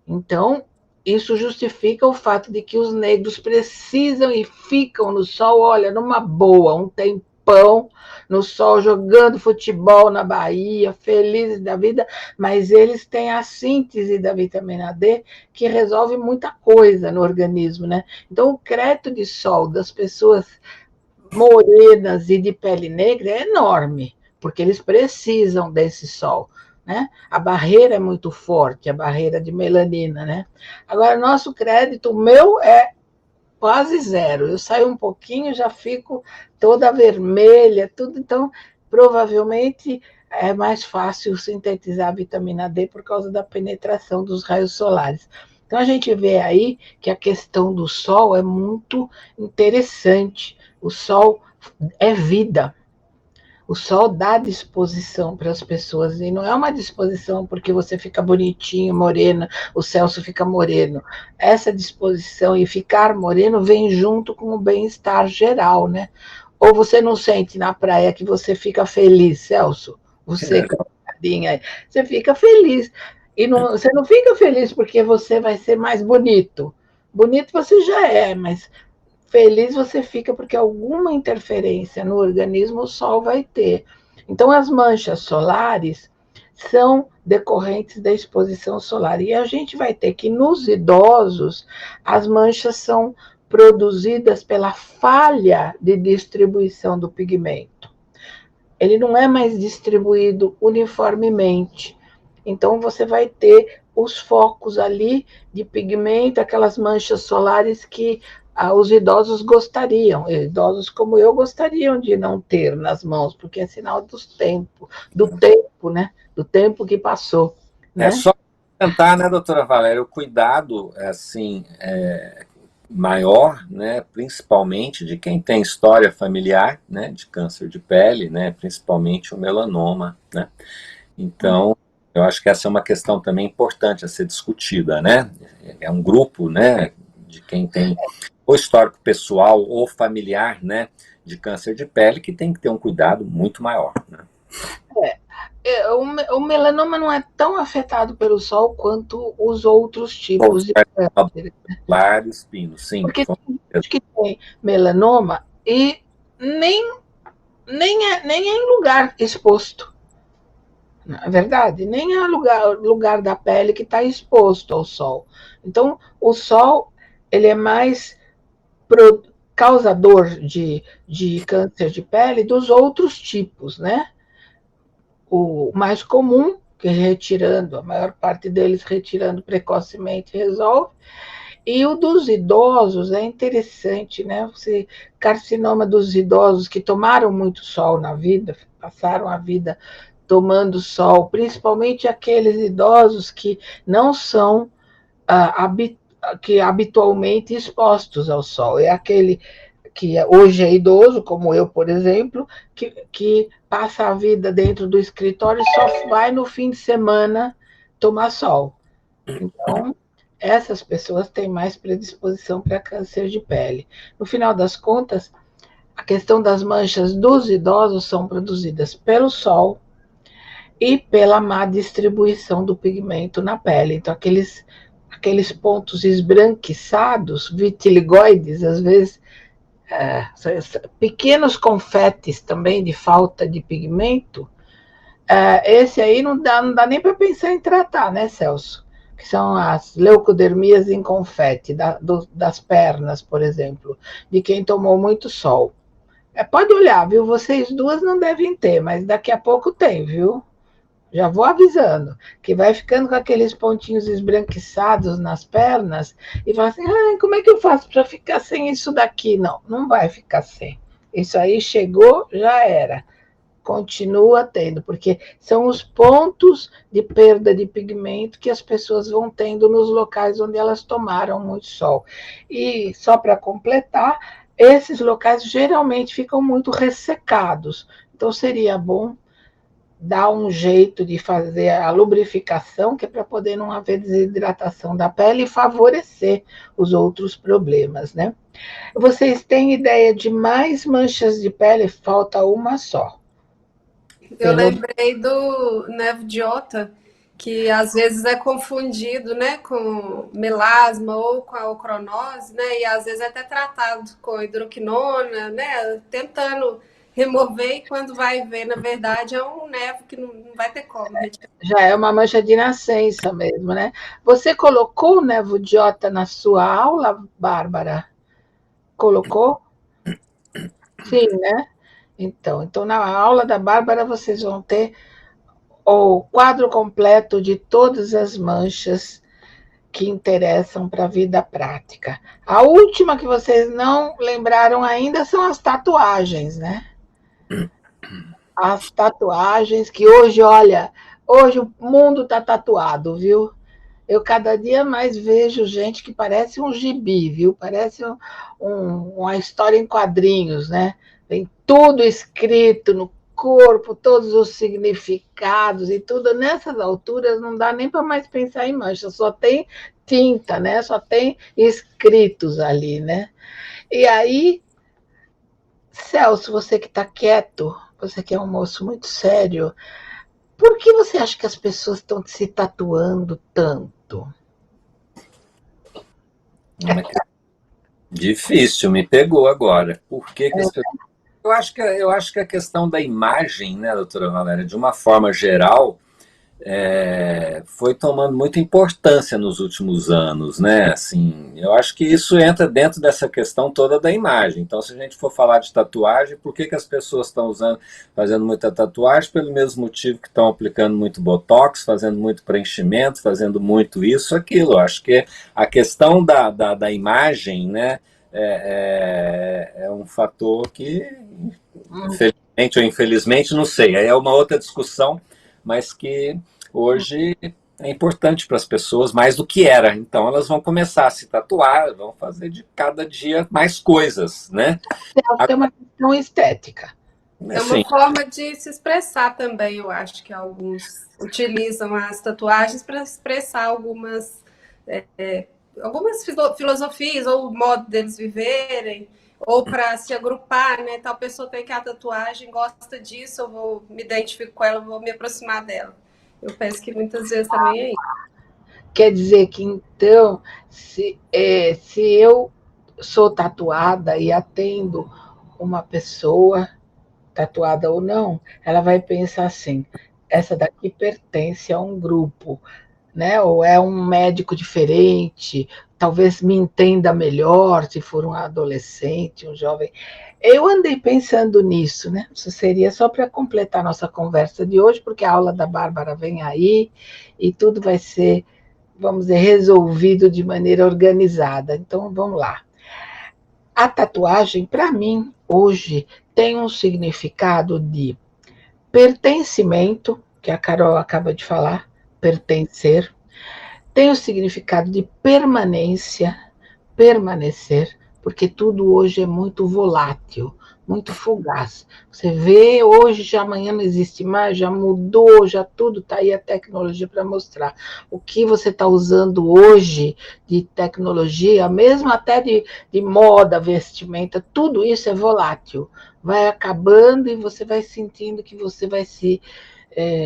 Então, isso justifica o fato de que os negros precisam e ficam no sol, olha, numa boa, um tempão no sol, jogando futebol na Bahia, felizes da vida, mas eles têm a síntese da vitamina D que resolve muita coisa no organismo, né? Então, o crédito de sol das pessoas morenas e de pele negra é enorme, porque eles precisam desse sol, né? A barreira é muito forte, a barreira de melanina, né? Agora, nosso crédito, o meu é quase zero. Eu saio um pouquinho, já fico toda vermelha, tudo. Então, provavelmente é mais fácil sintetizar a vitamina D por causa da penetração dos raios solares. Então, a gente vê aí que a questão do sol é muito interessante. O sol é vida. O sol dá disposição para as pessoas, e não é uma disposição porque você fica bonitinho, morena, o Celso fica moreno. Essa disposição e ficar moreno vem junto com o bem-estar geral, né? Ou você não sente na praia que você fica feliz, Celso? Você, aí, você fica feliz. E não, você não fica feliz porque você vai ser mais bonito. Bonito você já é, mas feliz você fica porque alguma interferência no organismo o sol vai ter. Então, as manchas solares são decorrentes da exposição solar. E a gente vai ter que, nos idosos, as manchas são produzidas pela falha de distribuição do pigmento. Ele não é mais distribuído uniformemente. Então, você vai ter os focos ali de pigmento, aquelas manchas solares que os idosos gostariam, idosos como eu gostariam de não ter nas mãos, porque é sinal do tempo, né? Do tempo que passou. Né? É só tentar, né, doutora Valéria, o cuidado assim, maior, né, principalmente de quem tem história familiar, né, de câncer de pele, né, principalmente o melanoma, né? Então, Eu acho que essa é uma questão também importante a ser discutida, né? É um grupo, né, de quem tem ou histórico pessoal ou familiar, né, de câncer de pele, que tem que ter um cuidado muito maior, né? O melanoma não é tão afetado pelo sol quanto os outros tipos de câncer. Vários pinos, sim. Porque tem gente que tem melanoma e nem é em lugar exposto. Na verdade, nem é lugar da pele que está exposto ao sol. Então, o sol ele é mais causador de câncer de pele dos outros tipos, né? O mais comum, que retirando, a maior parte deles retirando precocemente resolve, e o dos idosos é interessante, né? Você, carcinoma dos idosos que tomaram muito sol na vida, passaram a vida tomando sol, principalmente aqueles idosos que não são que habitualmente expostos ao sol. É aquele que hoje é idoso, como eu, por exemplo, que passa a vida dentro do escritório e só vai no fim de semana tomar sol. Então, essas pessoas têm mais predisposição para câncer de pele. No final das contas, a questão das manchas dos idosos são produzidas pelo sol e pela má distribuição do pigmento na pele. Então, aqueles pontos esbranquiçados, vitiligoides, às vezes, pequenos confetes também de falta de pigmento, esse aí não dá nem para pensar em tratar, né, Celso? Que são as leucodermias em confete, das pernas, por exemplo, de quem tomou muito sol. Pode olhar, viu? Vocês duas não devem ter, mas daqui a pouco tem, viu? Já vou avisando, que vai ficando com aqueles pontinhos esbranquiçados nas pernas e fala assim, como é que eu faço para ficar sem isso daqui? Não, não vai ficar sem. Isso aí chegou, já era. Continua tendo, porque são os pontos de perda de pigmento que as pessoas vão tendo nos locais onde elas tomaram muito sol. E só para completar, esses locais geralmente ficam muito ressecados. Então seria bom dar um jeito de fazer a lubrificação, que é para poder não haver desidratação da pele e favorecer os outros problemas, né? Vocês têm ideia de mais manchas de pele? Falta uma só. Eu lembrei do nevo de Ota, que às vezes é confundido, né, com melasma ou com a ocronose, né, e às vezes é até tratado com hidroquinona, né, tentando remover, e quando vai ver, na verdade, é um nevo que não vai ter como retirar. Já é uma mancha de nascença mesmo, né? Você colocou o nevo de Ota na sua aula, Bárbara? Colocou? Sim, né? Então, na aula da Bárbara vocês vão ter o quadro completo de todas as manchas que interessam para a vida prática. A última que vocês não lembraram ainda são as tatuagens, né? As tatuagens que hoje, olha, hoje o mundo está tatuado, viu? Eu cada dia mais vejo gente que parece um gibi, viu? Parece uma história em quadrinhos, né? Tem tudo escrito no corpo, todos os significados e tudo. Nessas alturas não dá nem para mais pensar em mancha, só tem tinta, né? Só tem escritos ali, né? E aí, Celso, você que está quieto, você que é um moço muito sério, por que você acha que as pessoas estão se tatuando tanto? Difícil, me pegou agora. Por que as pessoas... Eu acho que a questão da imagem, né, doutora Valéria, de uma forma geral, foi tomando muita importância nos últimos anos, né? Assim, eu acho que isso entra dentro dessa questão toda da imagem. Então, se a gente for falar de tatuagem, por que as pessoas estão fazendo muita tatuagem? Pelo mesmo motivo que estão aplicando muito botox, fazendo muito preenchimento, fazendo muito isso, aquilo. Eu acho que a questão da imagem, né, é um fator que, infelizmente ou infelizmente, não sei, aí é uma outra discussão, mas que hoje é importante para as pessoas mais do que era. Então elas vão começar a se tatuar, vão fazer de cada dia mais coisas, né? É uma questão estética. É uma forma de se expressar também, eu acho que alguns utilizam as tatuagens para expressar algumas filosofias ou o modo deles viverem, ou para se agrupar, né? Tal pessoa tem que a tatuagem, gosta disso, eu vou me identifico com ela, vou me aproximar dela. Eu penso que muitas vezes também é isso. Quer dizer que, então, se eu sou tatuada e atendo uma pessoa, tatuada ou não, ela vai pensar assim: essa daqui pertence a um grupo, né? Ou é um médico diferente, talvez me entenda melhor se for um adolescente, um jovem. Eu andei pensando nisso, né? Isso seria só para completar nossa conversa de hoje, porque a aula da Bárbara vem aí e tudo vai ser, vamos dizer, resolvido de maneira organizada. Então, vamos lá. A tatuagem, para mim, hoje, tem um significado de pertencimento, que a Carol acaba de falar, pertencer. Tem o significado de permanência, permanecer, porque tudo hoje é muito volátil, muito fugaz. Você vê hoje, já amanhã não existe mais, já mudou, já tudo está aí a tecnologia para mostrar. O que você está usando hoje de tecnologia, mesmo até de moda, vestimenta, tudo isso é volátil. Vai acabando e você vai sentindo que você vai se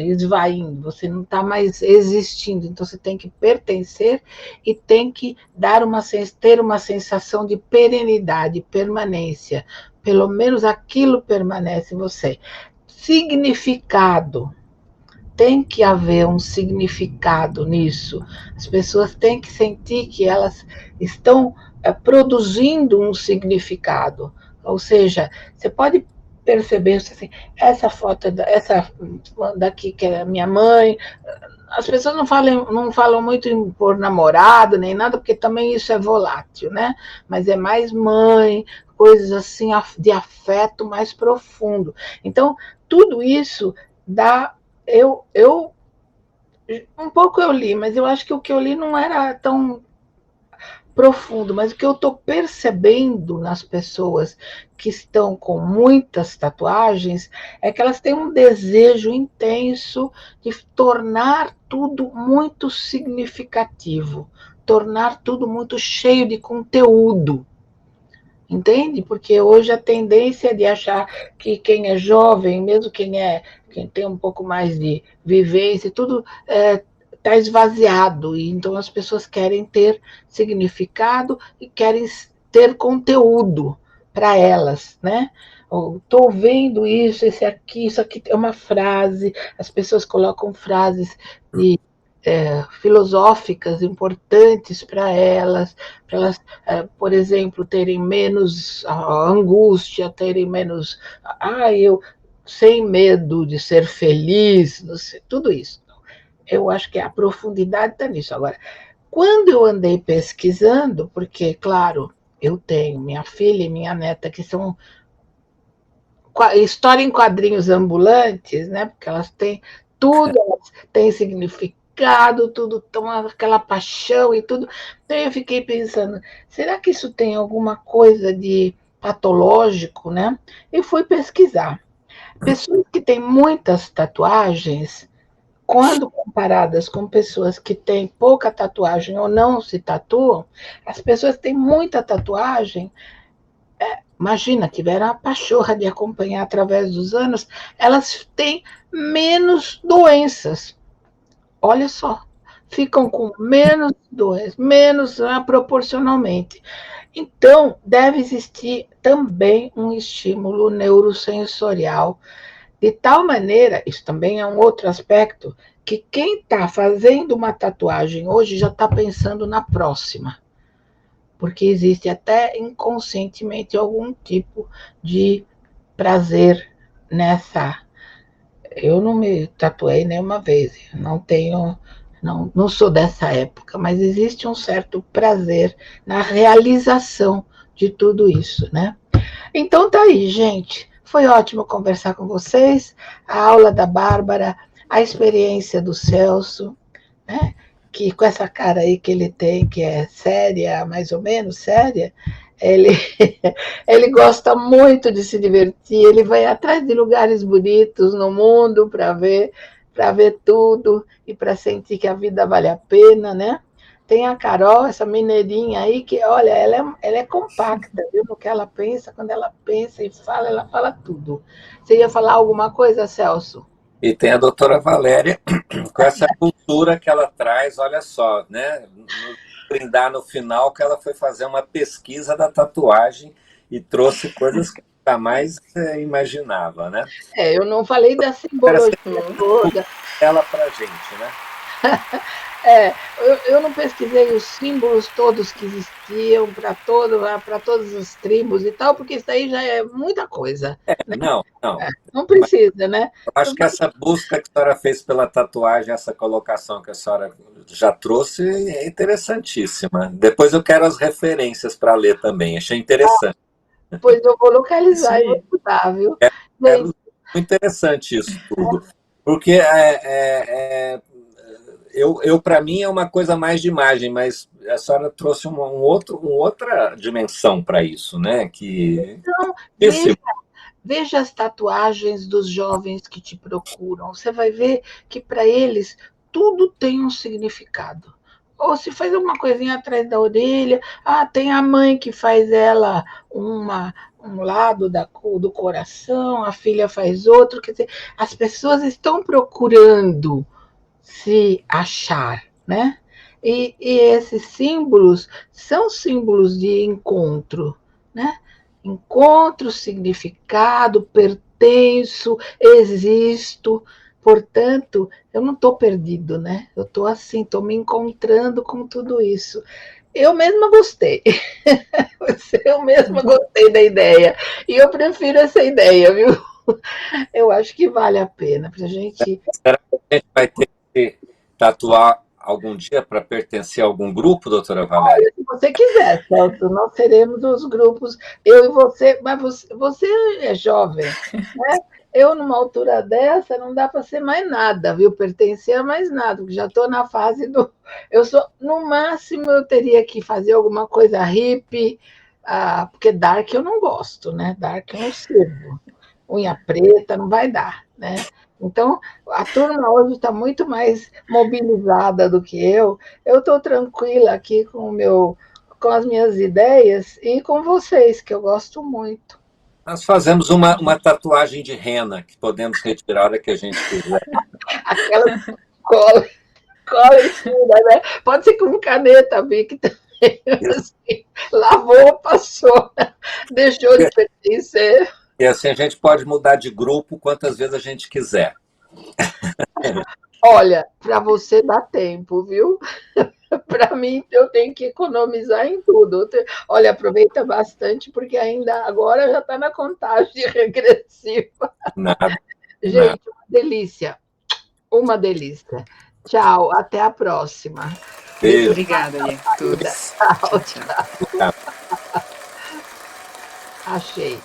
esvaindo, você não está mais existindo, então você tem que pertencer e tem que ter uma sensação de perenidade, permanência, pelo menos aquilo permanece em você. Significado, tem que haver um significado nisso, as pessoas têm que sentir que elas estão produzindo um significado, ou seja, você pode perceber assim, essa foto, essa daqui que é a minha mãe, as pessoas não falam muito em pôr namorado, nem nada, porque também isso é volátil, né? Mas é mais mãe, coisas assim de afeto mais profundo. Então, tudo isso dá. Um pouco eu li, mas eu acho que o que eu li não era tão profundo, mas o que eu estou percebendo nas pessoas que estão com muitas tatuagens é que elas têm um desejo intenso de tornar tudo muito significativo, tornar tudo muito cheio de conteúdo. Entende? Porque hoje a tendência é de achar que quem é jovem, mesmo quem tem um pouco mais de vivência, tudo está esvaziado. E então as pessoas querem ter significado e querem ter conteúdo para elas, né? Estou vendo isso aqui é uma frase, as pessoas colocam frases de filosóficas importantes para elas, por exemplo, terem menos angústia, terem menos. Eu sem medo de ser feliz, não sei, tudo isso. Eu acho que a profundidade está nisso. Agora, quando eu andei pesquisando, porque, claro, eu tenho minha filha e minha neta que são história em quadrinhos ambulantes, né? Porque elas têm tudo, elas têm significado, tudo toma aquela paixão e tudo. Então eu fiquei pensando, será que isso tem alguma coisa de patológico, né? E fui pesquisar. Pessoas que têm muitas tatuagens, quando comparadas com pessoas que têm pouca tatuagem ou não se tatuam, as pessoas que têm muita tatuagem, imagina, tiveram a pachorra de acompanhar através dos anos, elas têm menos doenças. Olha só, ficam com menos doenças, menos proporcionalmente. Então, deve existir também um estímulo neurosensorial, de tal maneira, isso também é um outro aspecto, que quem está fazendo uma tatuagem hoje já está pensando na próxima. Porque existe até inconscientemente algum tipo de prazer nessa. Eu não me tatuei nenhuma vez, não sou dessa época, mas existe um certo prazer na realização de tudo isso, né? Então tá aí, gente. Foi ótimo conversar com vocês. A aula da Bárbara, a experiência do Celso, né? Que com essa cara aí que ele tem, que é séria, mais ou menos séria, Ele, ele gosta muito de se divertir, ele vai atrás de lugares bonitos no mundo para ver tudo e para sentir que a vida vale a pena, né? Tem a Carol, essa mineirinha aí, que, olha, ela é compacta, viu? No que ela pensa, quando ela pensa e fala, ela fala tudo. Você ia falar alguma coisa, Celso? E tem a doutora Valéria, com essa cultura que ela traz, olha só, né? Brindar no final que ela foi fazer uma pesquisa da tatuagem e trouxe coisas que jamais imaginava, né? Eu não falei da simbologia toda. Ela pra gente, né? Eu não pesquisei os símbolos todos que existiam para todas as tribos e tal, porque isso aí já é muita coisa. Né? Não. Não precisa, né? Eu acho que essa busca que a senhora fez pela tatuagem, essa colocação que a senhora já trouxe, é interessantíssima. Depois eu quero as referências para ler também, achei interessante. Pois eu vou localizar e vou estudar, viu? É muito interessante isso tudo. Porque para mim é uma coisa mais de imagem, mas a senhora trouxe uma outra dimensão para isso, né? Que então, veja as tatuagens dos jovens que te procuram. Você vai ver que para eles tudo tem um significado. Ou se faz uma coisinha atrás da orelha, tem a mãe que faz ela um lado do coração, a filha faz outro. Quer dizer, as pessoas estão procurando se achar, né? E esses símbolos são símbolos de encontro, né? Encontro, significado, pertenço, existo. Portanto, eu não estou perdido, né? Eu estou assim, estou me encontrando com tudo isso. Eu mesma gostei. Eu mesma gostei da ideia. E eu prefiro essa ideia, viu? Eu acho que vale a pena para a gente. Será que a gente vai ter que tatuar algum dia para pertencer a algum grupo, doutora Valéria? Se você quiser, Celso, nós teremos os grupos, eu e você, mas você é jovem, né? Eu, numa altura dessa, não dá para ser mais nada, viu? Pertencer a mais nada, porque já estou na fase do. No máximo, eu teria que fazer alguma coisa hippie, porque dark eu não gosto, né? Dark eu não sirvo. Unha preta não vai dar, né? Então, a turma hoje está muito mais mobilizada do que eu. Eu estou tranquila aqui com as minhas ideias e com vocês, que eu gosto muito. Nós fazemos uma tatuagem de rena, que podemos retirar a hora que a gente quiser. Aquela cola escura, né? Pode ser com caneta, Vic, também. Assim, lavou, passou, deixou de pertencer. E assim a gente pode mudar de grupo quantas vezes a gente quiser. Olha, para você dá tempo, viu? Para mim, eu tenho que economizar em tudo. Olha, aproveita bastante, porque ainda agora já está na contagem regressiva. Nada. Gente, uma delícia. Uma delícia. Tchau, até a próxima. Beijo. Obrigada, todos. Tchau, tchau. Tchau. Achei.